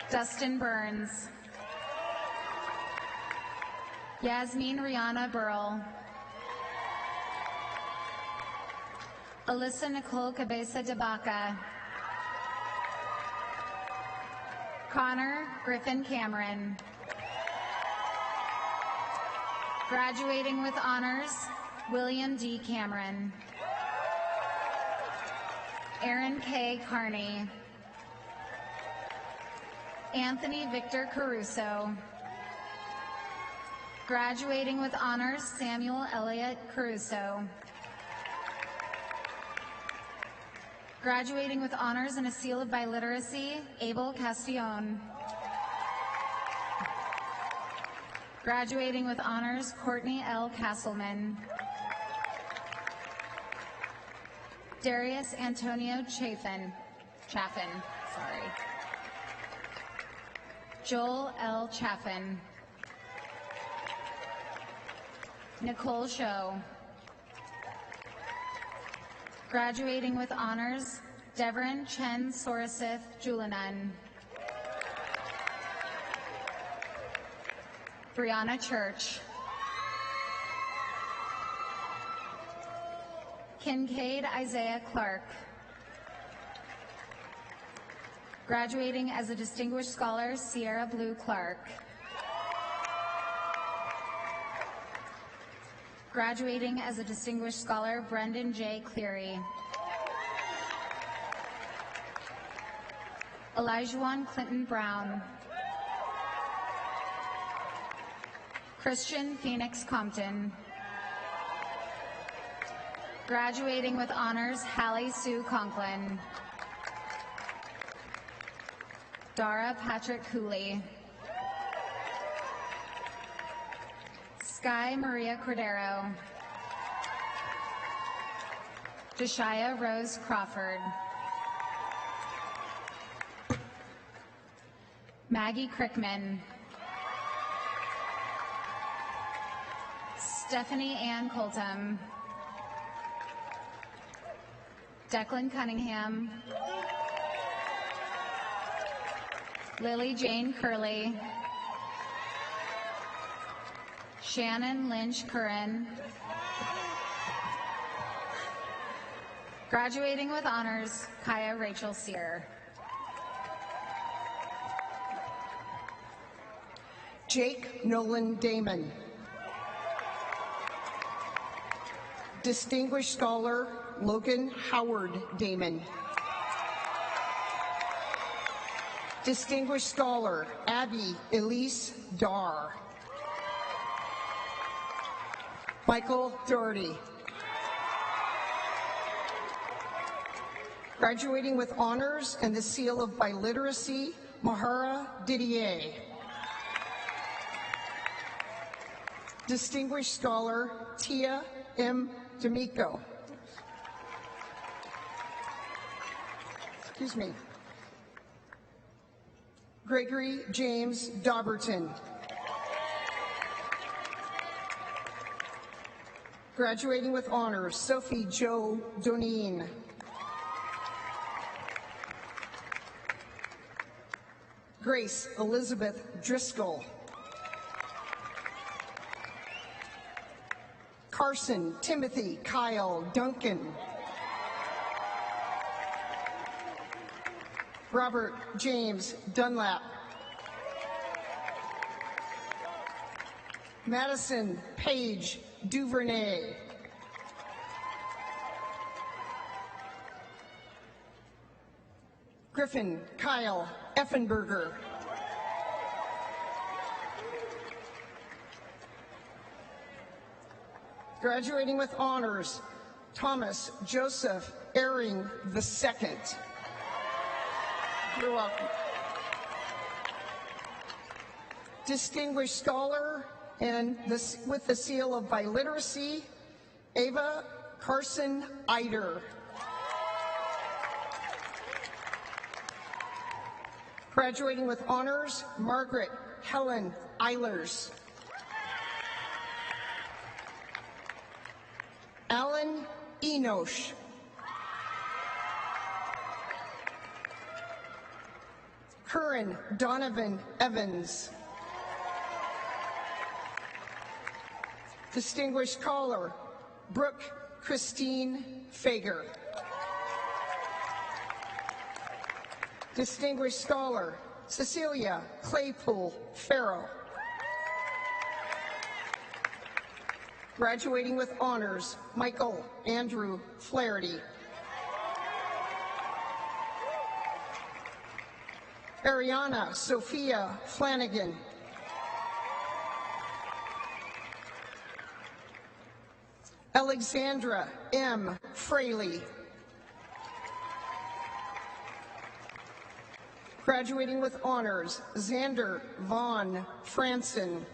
Dustin Burns. Yasmin Rihanna Burl. Alyssa Nicole Cabeza de Baca. Connor Griffin Cameron. Graduating with honors, William D. Cameron. Aaron K. Carney. Anthony Victor Caruso. Graduating with honors, Samuel Elliott Caruso. Graduating with honors and a seal of biliteracy, Abel Castillon. Graduating with honors, Courtney L. Castleman. Darius Antonio Chaffin. Joel L. Chaffin. Nicole Show. Graduating with honors, Devon Chen Sorasith Julinan. Brianna Church. Kincaid Isaiah Clark. Graduating as a Distinguished Scholar, Sierra Blue Clark. Graduating as a Distinguished Scholar, Brendan J. Cleary. Elijah Clinton Brown. Christian Phoenix Compton. Graduating with honors, Hallie Sue Conklin. Dara Patrick Cooley. Sky Maria Cordero. Jeshia Rose Crawford. Maggie Crickman. Stephanie Ann Coltham. Declan Cunningham. Lily Jane Curley. Shannon Lynch Curran. Graduating with honors, Kaya Rachel Sear. Jake Nolan Damon. Distinguished Scholar Logan Howard Damon. Distinguished Scholar Abby Elise Dar. Michael Doherty. Graduating with honors and the seal of biliteracy, Mahara Didier. Distinguished Scholar Tia M. D'Amico. Excuse me. Gregory James Dauberton. Graduating with honors, Sophie Jo Doneen. Grace Elizabeth Driscoll. Carson Timothy Kyle Duncan. Robert James Dunlap. Madison Paige Duvernay. Griffin Kyle Effenberger. Graduating with honors, Thomas Joseph Ehring II. You're welcome. Distinguished Scholar and with the seal of biliteracy, Ava Carson Eider. Graduating with honors, Margaret Helen Eilers. Alan Enosh. Curran Donovan Evans. Distinguished Caller, Brooke Christine Fager. Distinguished Scholar, Cecilia Claypool Farrow. Graduating with honors, Michael Andrew Flaherty. Ariana Sophia Flanagan. Alexandra M. Fraley. Graduating with honors, Xander Vaughn Franson.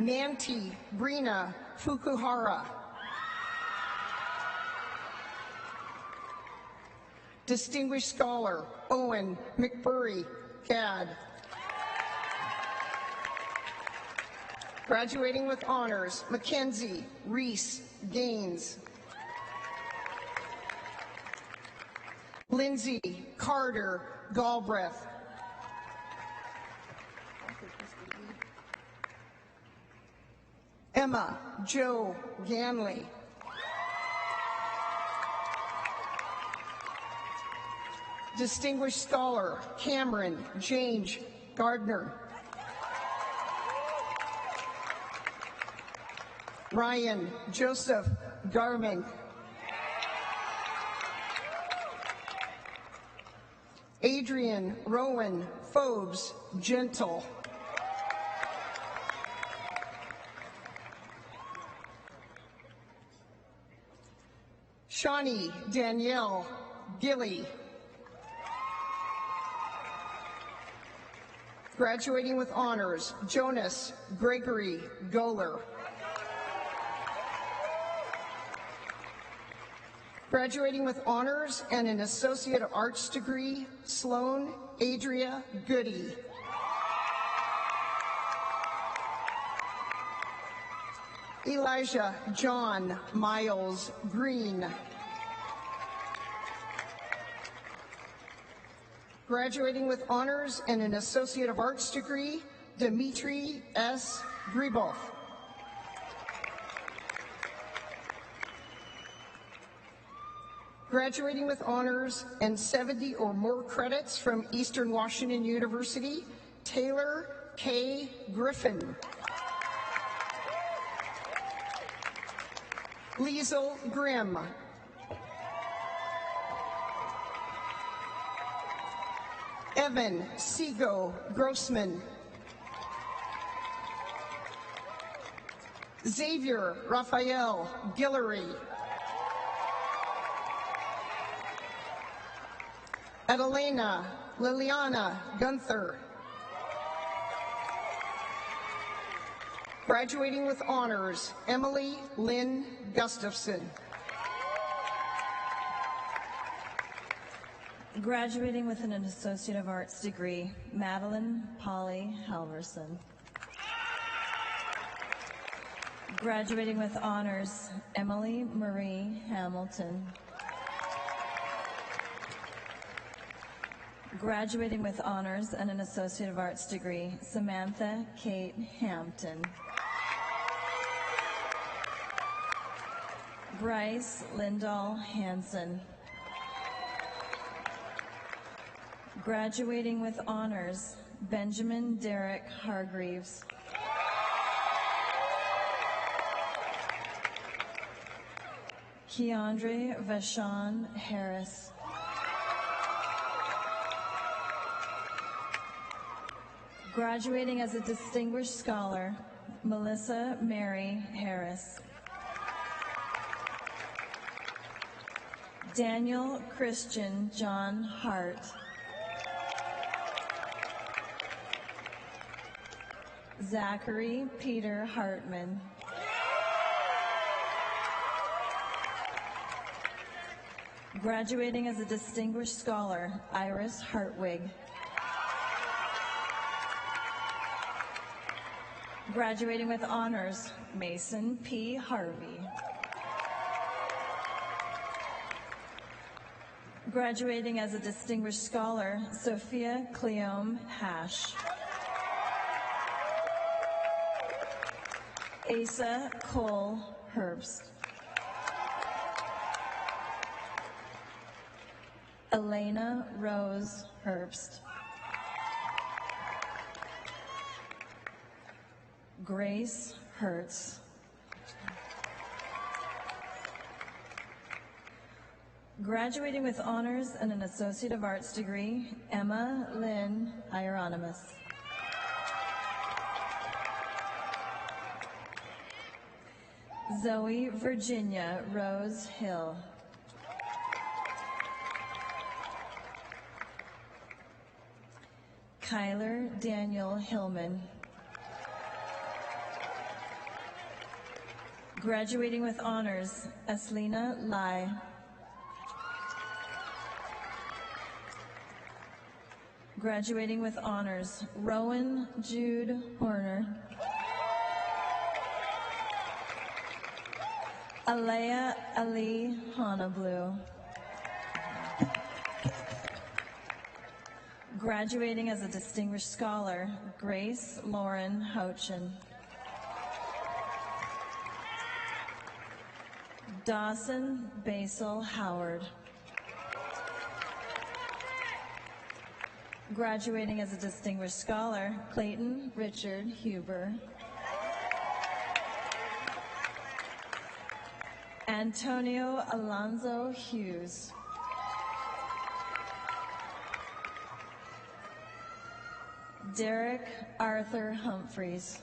Nanti Brina Fukuhara. Distinguished Scholar, Owen McBurry Gadd. Graduating with honors, Mackenzie Reese Gaines. Lindsay Carter Galbraith. Emma Jo Ganley. Distinguished Scholar, Cameron James Gardner. Ryan Joseph Garman. Adrian Rowan Phobes Gentle. Shawnee Danielle Gilly. Graduating with honors, Jonas Gregory Goler. Graduating with honors and an Associate of Arts degree, Sloan Adria Goody. Elijah John Miles Green. Graduating with honors and an Associate of Arts degree, Dmitry S. Gribov. Graduating with honors and 70 or more credits from Eastern Washington University, Taylor K. Griffin. Liesel Grimm. Evan Seago Grossman. Xavier Raphael Guillory. Adelena Liliana Gunther. Graduating with honors, Emily Lynn Gustafson. Graduating with an Associate of Arts degree, Madeline Polly Halverson. Graduating with honors, Emily Marie Hamilton. Graduating with honors and an Associate of Arts degree, Samantha Kate Hampton. Bryce Lindahl Hansen. Graduating with honors, Benjamin Derek Hargreaves. Keandre Vashon Harris. Graduating as a Distinguished Scholar, Melissa Mary Harris. Daniel Christian John Hart. Zachary Peter Hartman. Graduating as a Distinguished Scholar, Iris Hartwig. Graduating with honors, Mason P. Harvey. Graduating as a Distinguished Scholar, Sophia Cleome Hash. Asa Cole Herbst. Elena Rose Herbst. Grace Hertz. Graduating with honors and an Associate of Arts degree, Emma Lynn Hieronymus. Zoe Virginia Rose Hill. Kyler Daniel Hillman. Graduating with honors, Eslina Lai. Graduating with honors, Rowan Jude Horner. Alea Ali Honablu. Graduating as a Distinguished Scholar, Grace Lauren Houchin. Dawson Basil Howard. Graduating as a Distinguished Scholar, Clayton Richard Huber. Antonio Alonzo Hughes. Derek Arthur Humphreys.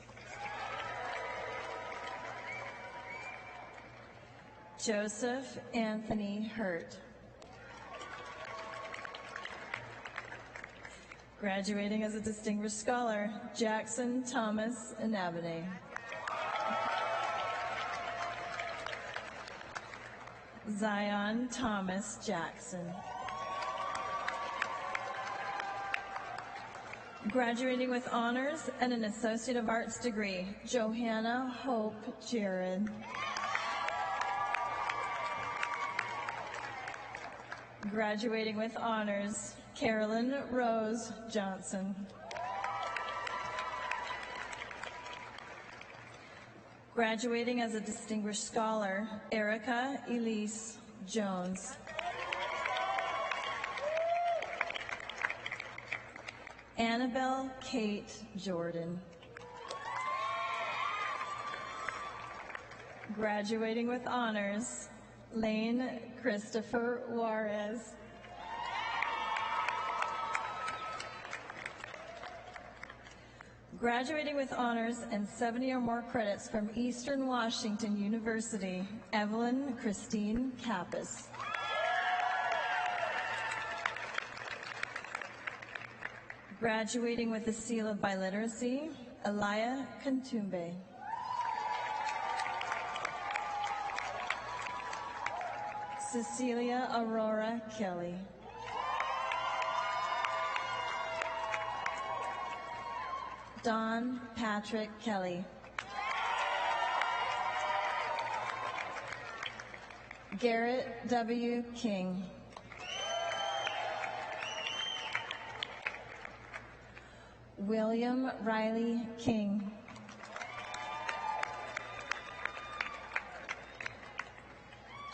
Joseph Anthony Hurt. Graduating as a Distinguished Scholar, Jackson Thomas Inabene. Zion Thomas Jackson. Graduating with honors and an Associate of Arts degree, Johanna Hope Jared. Graduating with honors, Carolyn Rose Johnson. Graduating as a Distinguished Scholar, Erica Elise Jones. Annabelle Kate Jordan. Graduating with honors, Lane Christopher Juarez. Graduating with honors and 70 or more credits from Eastern Washington University, Evelyn Christine Kappas. Graduating with the Seal of Biliteracy, Elia Kantumbe. Cecilia Aurora Kelly. Don Patrick Kelly. Garrett W. King. William Riley King.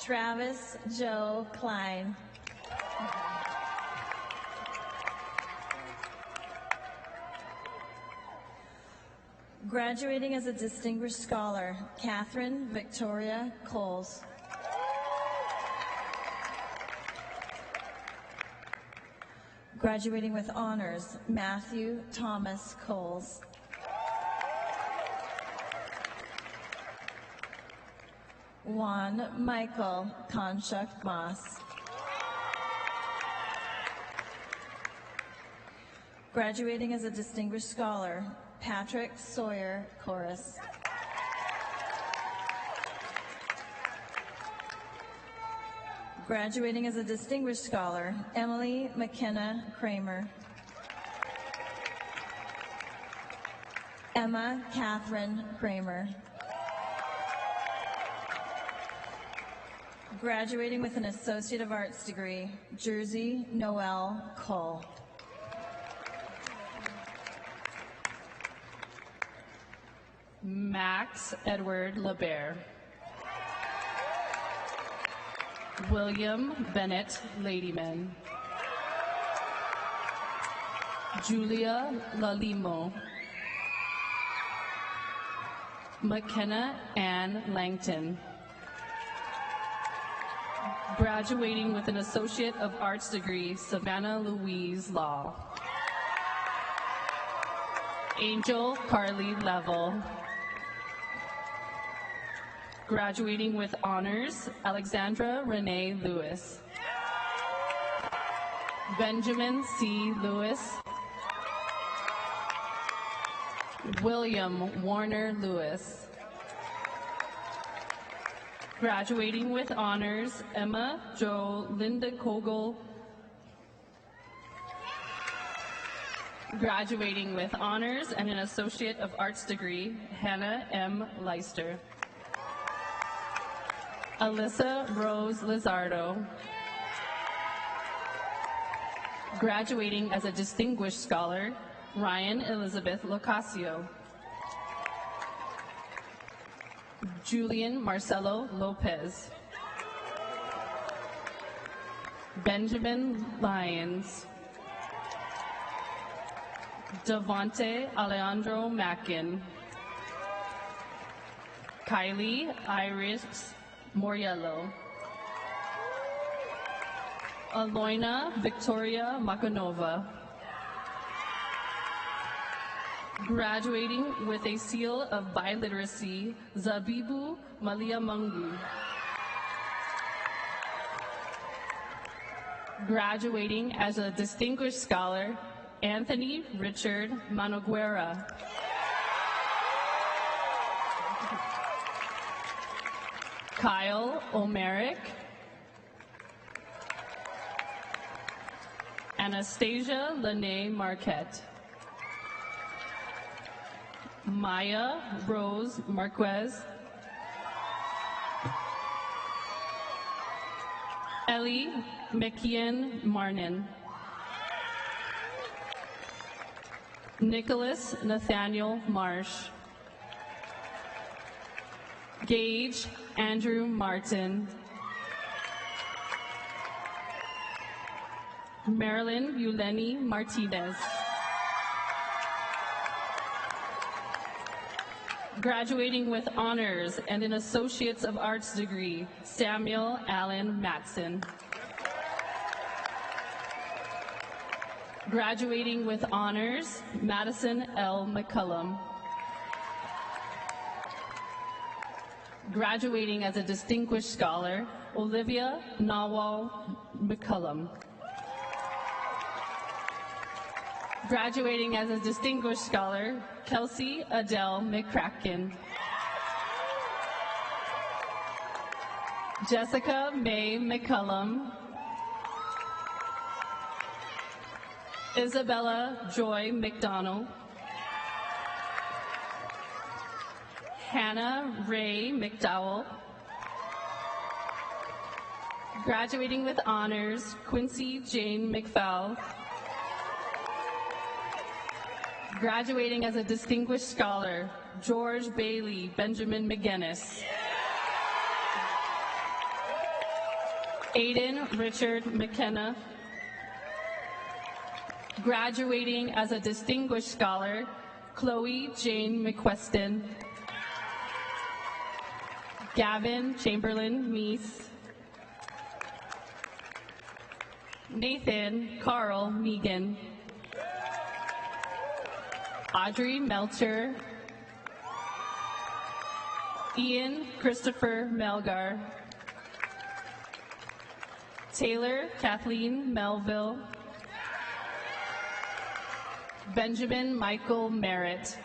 Travis Joe Klein. Graduating as a Distinguished Scholar, Catherine Victoria Coles. Graduating with honors, Matthew Thomas Coles. Juan Michael Conchuk Moss. Graduating as a Distinguished Scholar, Patrick Sawyer Chorus. Graduating as a Distinguished Scholar, Emily McKenna Kramer. Emma Catherine Kramer. Graduating with an Associate of Arts degree, Jersey Noel Cole. Max Edward LeBaire. William Bennett Ladyman. Julia Lalimo. McKenna Ann Langton. Graduating with an Associate of Arts degree, Savannah Louise Law. Angel Carly Level. Graduating with honors, Alexandra Renee Lewis. Benjamin C. Lewis. William Warner Lewis. Graduating with honors, Emma Jo Linda Kogel. Graduating with honors and an Associate of Arts degree, Hannah M. Leister. Alyssa Rose Lizardo. Graduating as a Distinguished Scholar, Ryan Elizabeth Locasio. Julian Marcelo Lopez. Benjamin Lyons. Devonte Alejandro Mackin. Kylie Iris Moriello. Aloyna Victoria Makanova. Graduating with a Seal of Biliteracy, Zabibu Malia Mangu. Graduating as a Distinguished Scholar, Anthony Richard Manoguera. Kyle O'Merick. Anastasia Lene Marquette. Maya Rose Marquez. Ellie McKeon Marnin. Nicholas Nathaniel Marsh. Gage Andrew Martin. Marilyn Yuleni Martinez. Graduating with honors and an Associates of Arts degree, Samuel Allen Matson. Graduating with honors, Madison L. McCullum. Graduating as a Distinguished Scholar, Olivia Nawal McCullum. Graduating as a Distinguished Scholar, Kelsey Adele McCracken. Jessica May McCullum. Isabella Joy McDonald. Hannah Ray McDowell. Graduating with honors, Quincy Jane McFowle. Graduating as a Distinguished Scholar, George Bailey Benjamin McGinnis. Aiden Richard McKenna. Graduating as a Distinguished Scholar, Chloe Jane McQueston. Gavin Chamberlain Meese. Nathan Carl Megan. Audrey Melcher. Ian Christopher Melgar. Taylor Kathleen Melville. Benjamin Michael Merritt.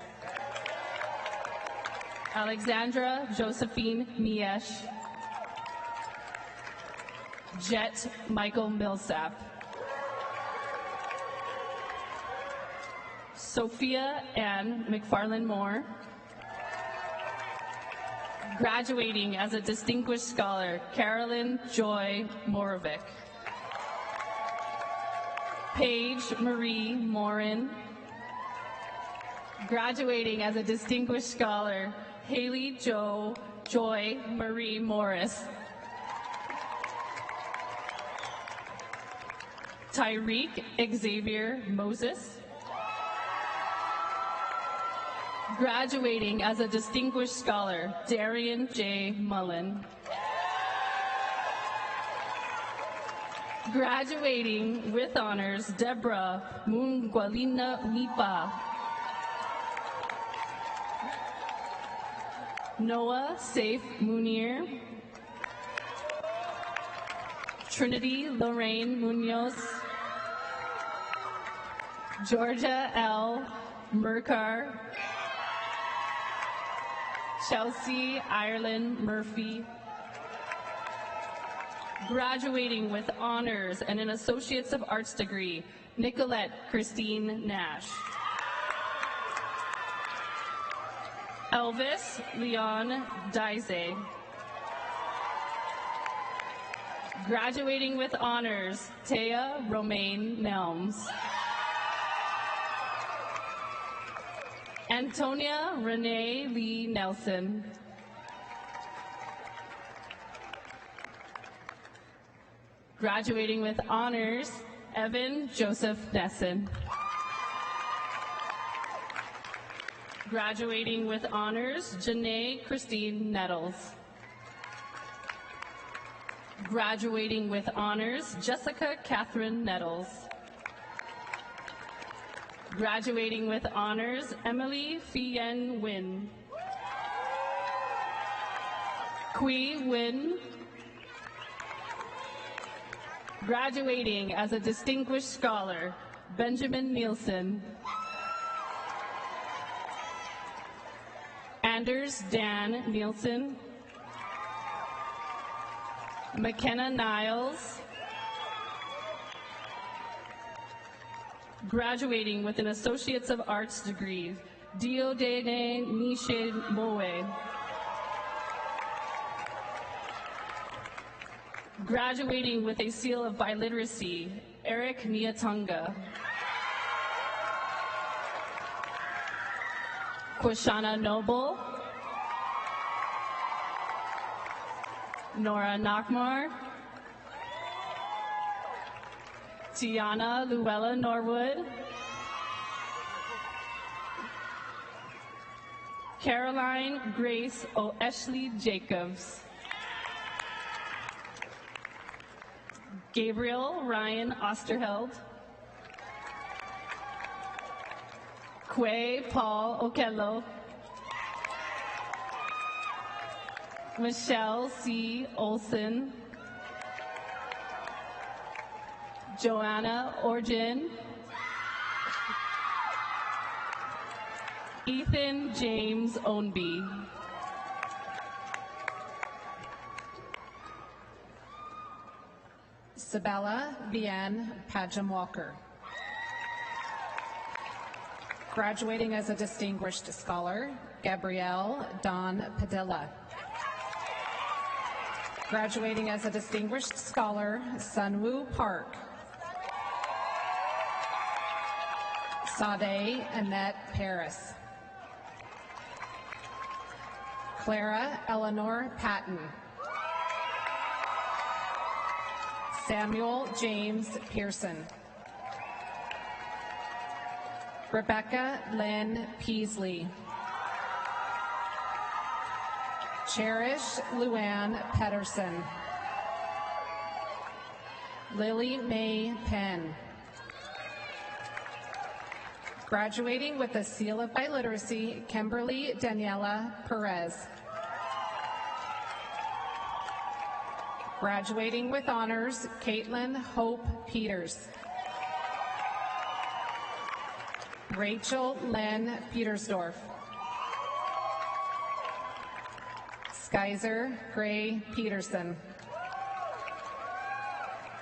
Alexandra Josephine Miesh. Jet Michael Millsap. Sophia Ann McFarland Moore. Graduating as a Distinguished Scholar, Carolyn Joy Morovic. Paige Marie Morin. Graduating as a Distinguished Scholar, Haley Joy Marie Morris. Tyreek Xavier Moses. Graduating as a Distinguished Scholar, Darian J. Mullen. Graduating with honors, Deborah Mungwalina Nipa. Noah Saif Munir. Trinity Lorraine Munoz. Georgia L. Merkar. Chelsea Ireland Murphy. Graduating with honors and an Associates of Arts degree, Nicolette Christine Nash. Elvis Leon Dize. Graduating with honors, Taya Romaine Nelms. Antonia Renee Lee Nelson. Graduating with honors, Evan Joseph Nesson. Graduating with honors, Janae Christine Nettles. Graduating with honors, Jessica Catherine Nettles. Graduating with honors, Emily Fien Win. Kui Win. Graduating as a distinguished scholar, Benjamin Nielsen. Anders Dan Nielsen. McKenna Niles. Graduating with an Associates of Arts degree, Diodene Nishe Moe. Graduating with a seal of biliteracy, Eric Niatunga. Quashana Noble. Nora Nachmar. Tiana Luella Norwood. Caroline Grace O'Eshley Jacobs. Gabriel Ryan Osterheld. Quay Paul Okello. Michelle C. Olson. Joanna Orgin. Ethan James Ownby. Sabella Vienne Pajam Walker. Graduating as a distinguished scholar, Gabrielle Don Padilla. Graduating as a distinguished scholar, Sunwoo Park. Sade Annette Paris. Clara Eleanor Patton. Samuel James Pearson. Rebecca Lynn Peasley. Cherish Luann Pedersen. Lily Mae Penn. Graduating with a seal of biliteracy, Kimberly Daniela Perez. Graduating with honors, Caitlin Hope Peters. Rachel Lynn Petersdorf. Skyzer Gray Peterson.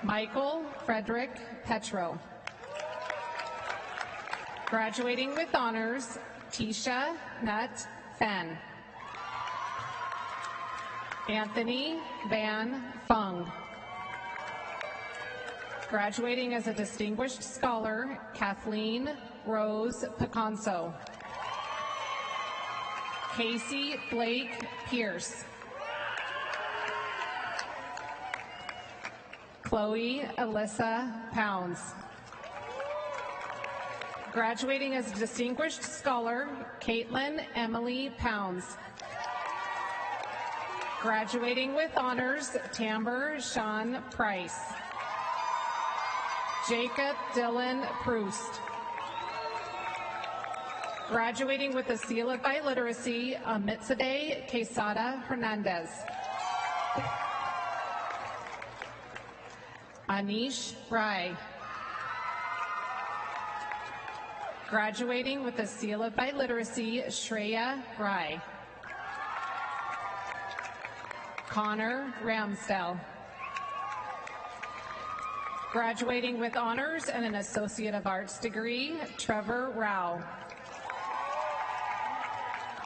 Michael Frederick Petro. Graduating with honors, Tisha Nut Fenn. Anthony Van Fung. Graduating as a distinguished scholar, Kathleen Rose Piconso. Casey Blake Pierce. Chloe Alyssa Pounds. Graduating as a distinguished scholar, Caitlin Emily Pounds. Graduating with honors, Tamber Sean Price. Jacob Dylan Proust. Graduating with a seal of biliteracy, Amitsade Quesada Hernandez. Anish Rai. Graduating with a seal of biliteracy, Shreya Rai. Connor Ramsdell. Graduating with honors and an Associate of Arts degree, Trevor Rao.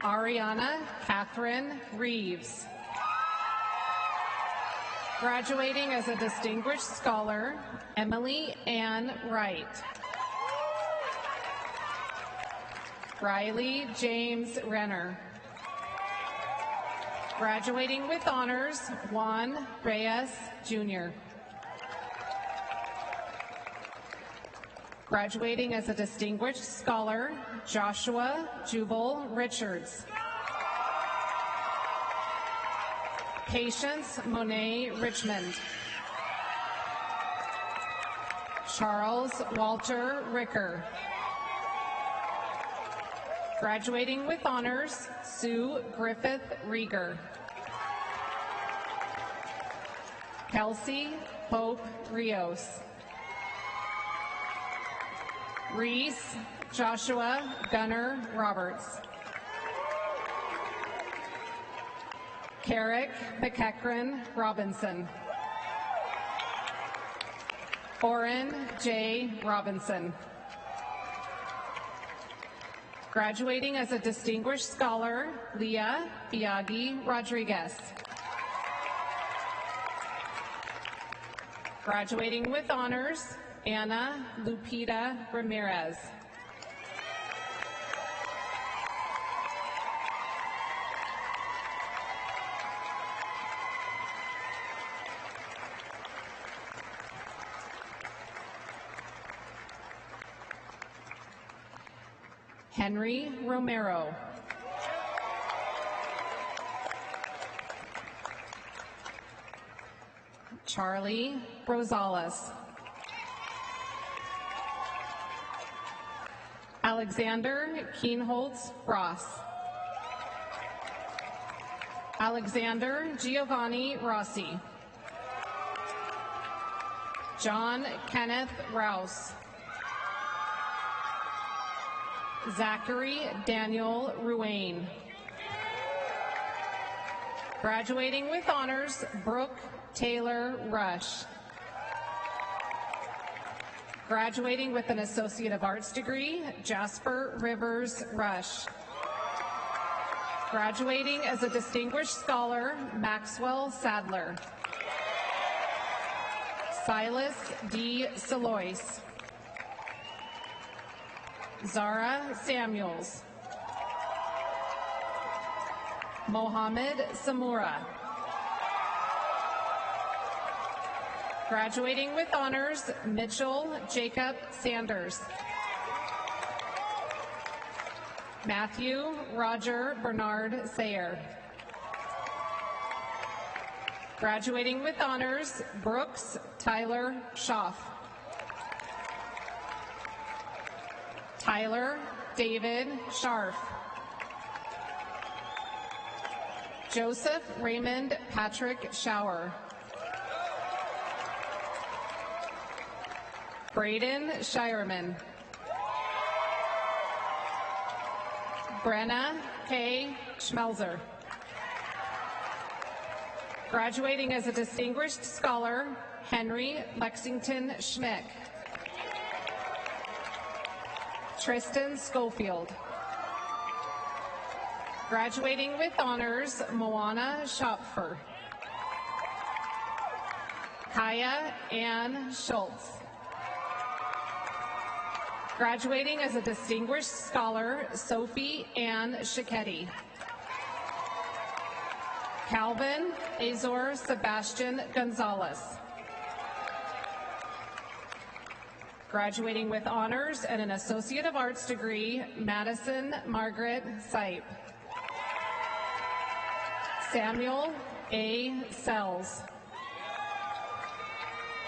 Ariana Catherine Reeves. Graduating as a distinguished scholar, Emily Ann Wright. Riley James Renner. Graduating with honors, Juan Reyes, Jr. Graduating as a distinguished scholar, Joshua Jubal Richards. Patience Monet Richmond. Charles Walter Ricker. Graduating with honors, Sue Griffith Rieger. Kelsey Hope Rios. Reese Joshua Gunner Roberts. Carrick McEachran Robinson. Oren J. Robinson. Graduating as a Distinguished Scholar, Leah Biagi Rodriguez. Graduating with honors, Anna Lupita Ramirez. Henry Romero. Charlie Rosales. Alexander Keenholtz Ross. Alexander Giovanni Rossi. John Kenneth Rouse. Zachary Daniel Ruane. Graduating with honors, Brooke Taylor Rush. Graduating with an Associate of Arts degree, Jasper Rivers Rush. Graduating as a Distinguished Scholar, Maxwell Sadler. Silas D. Salois. Zara Samuels. Mohammed Samura. Graduating with honors, Mitchell Jacob Sanders. Matthew Roger Bernard Sayer. Graduating with honors, Brooks Tyler Schaff. Tyler David Scharf. Joseph Raymond Patrick Schauer. Braden Shireman. Brenna K. Schmelzer. Graduating as a Distinguished Scholar, Henry Lexington Schmick. Tristan Schofield. Graduating with honors, Moana Schopfer. Kaya Ann Schultz. Graduating as a Distinguished Scholar, Sophie Ann Schicchetti. Calvin Azor Sebastian Gonzalez. Graduating with honors and an Associate of Arts degree, Madison Margaret Sipe. Samuel A. Sells.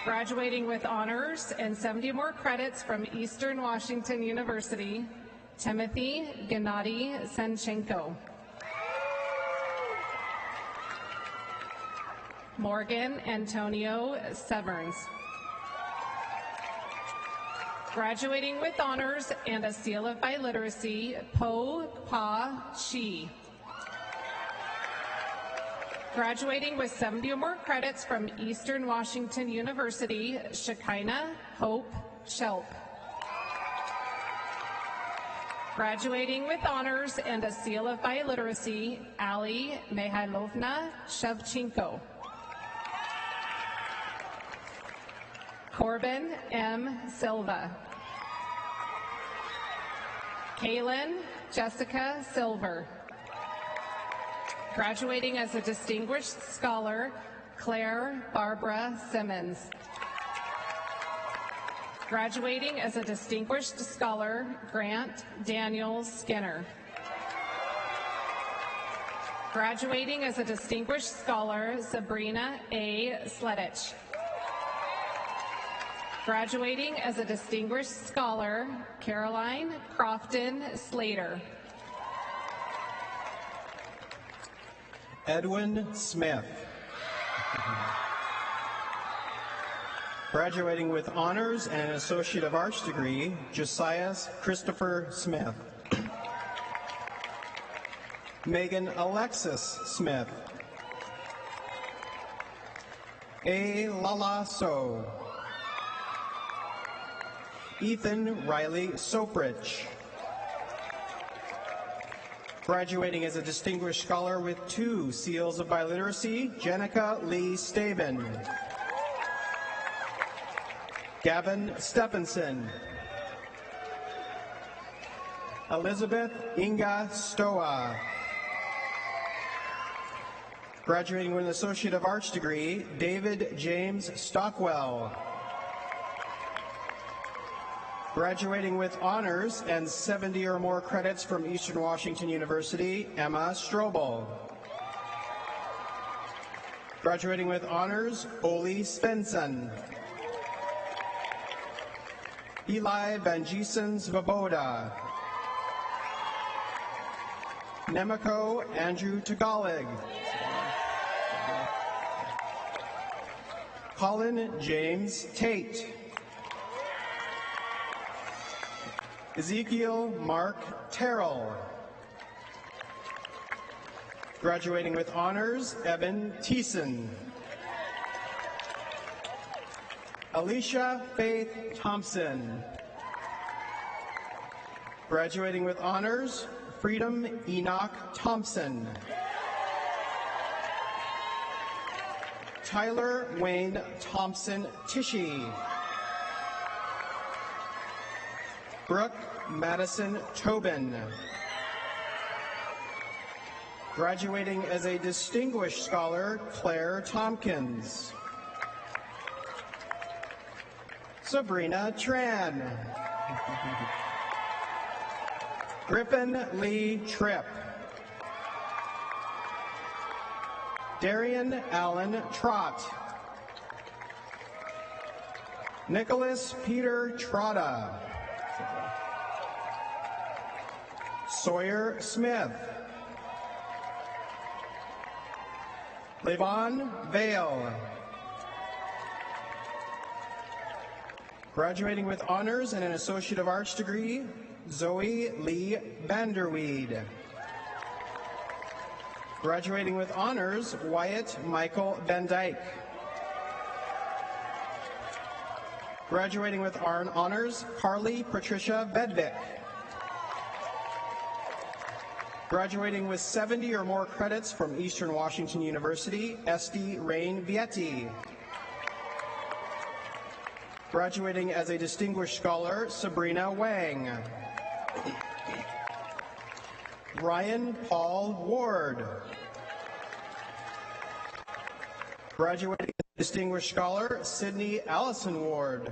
Graduating with honors and 70 more credits from Eastern Washington University, Timothy Gennady Senchenko. Morgan Antonio Severns. Graduating with honors and a seal of biliteracy, Po Pa Shi. Graduating with 70 or more credits from Eastern Washington University, Shekinah Hope Shelp. Graduating with honors and a seal of biliteracy, Ali Mihailovna Shevchenko. Corbin M. Silva. Kaylin Jessica Silver. Graduating as a Distinguished Scholar, Claire Barbara Simmons. Graduating as a Distinguished Scholar, Grant Daniel Skinner. Graduating as a Distinguished Scholar, Sabrina A. Sledich. Graduating as a Distinguished Scholar, Caroline Crofton Slater. Edwin Smith. Graduating with honors and an Associate of Arts degree, Josiah Christopher Smith. Megan Alexis Smith. A. Lala So. Ethan Riley Soprich. Graduating as a Distinguished Scholar with 2 Seals of Biliteracy, Jenica Lee Staben. Gavin Stephenson. Elizabeth Inga Stoa. Graduating with an Associate of Arts degree, David James Stockwell. Graduating with honors and 70 or more credits from Eastern Washington University, Emma Strobel. Graduating with honors, Oli Svensson. Eli Banjisen Svoboda. Nemeko Andrew Tagalog. Colin James Tate. Ezekiel Mark Terrell. Graduating with honors, Evan Thiessen. Alicia Faith Thompson. Graduating with honors, Freedom Enoch Thompson. Tyler Wayne Thompson Tishy. Brooke Madison Tobin. Graduating as a Distinguished Scholar, Claire Tompkins. Sabrina Tran. Griffin Lee Tripp. Darian Allen Trott. Nicholas Peter Trotta. Sawyer Smith. Levon Vale. Graduating with honors and an Associate of Arts degree, Zoe Lee Vanderweed. Graduating with honors, Wyatt Michael Van Dyke. Graduating with honors, Carly Patricia Vedvik. Graduating with 70 or more credits from Eastern Washington University, Esty Rain Vietti. Graduating as a Distinguished Scholar, Sabrina Wang. Ryan Paul Ward. Graduating as a Distinguished Scholar, Sydney Allison Ward.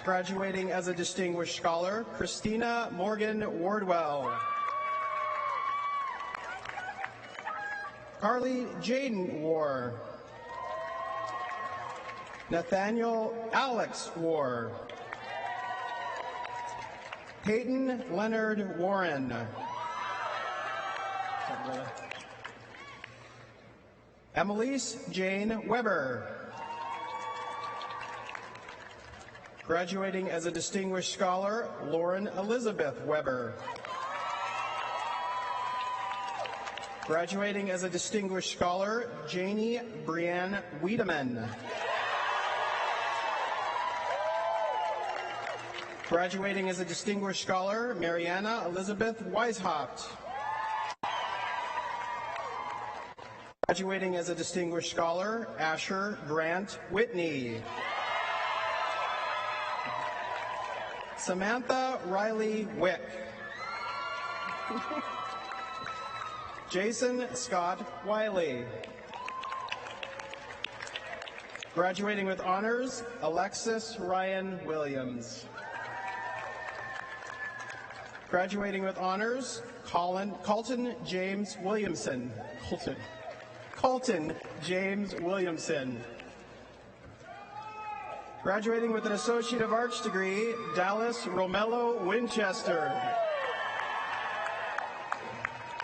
Graduating as a Distinguished Scholar, Christina Morgan Wardwell. Carly Jaden War. Nathaniel Alex War. Peyton Leonard Warren. Emelise Jane Weber. Graduating as a Distinguished Scholar, Lauren Elizabeth Weber. Graduating as a Distinguished Scholar, Janie Brienne Wiedemann. Graduating as a Distinguished Scholar, Mariana Elizabeth Weishaupt. Graduating as a Distinguished Scholar, Asher Grant Whitney. Samantha Riley Wick. Jason Scott Wiley. Graduating with honors, Alexis Ryan Williams. Graduating with honors, Colton James Williamson. Colton James Williamson. Graduating with an Associate of Arts degree, Dallas Romello Winchester.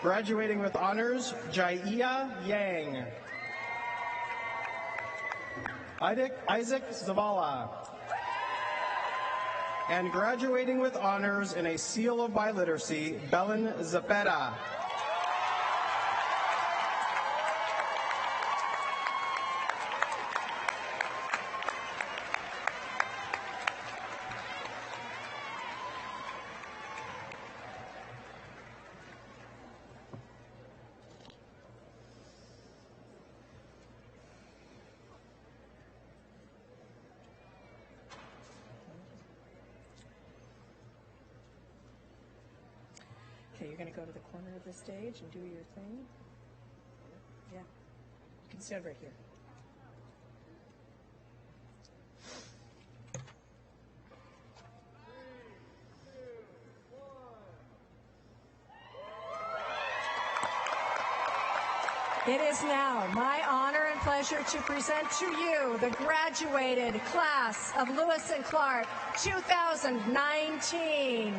Graduating with honors, Jaiya Yang. Isaac Zavala. And graduating with honors and a seal of biliteracy, Belen Zapeta. Okay, you're going to go to the corner of the stage and do your thing. Yeah, you can stand right here. It is now my honor and pleasure to present to you the graduated class of Lewis and Clark 2019.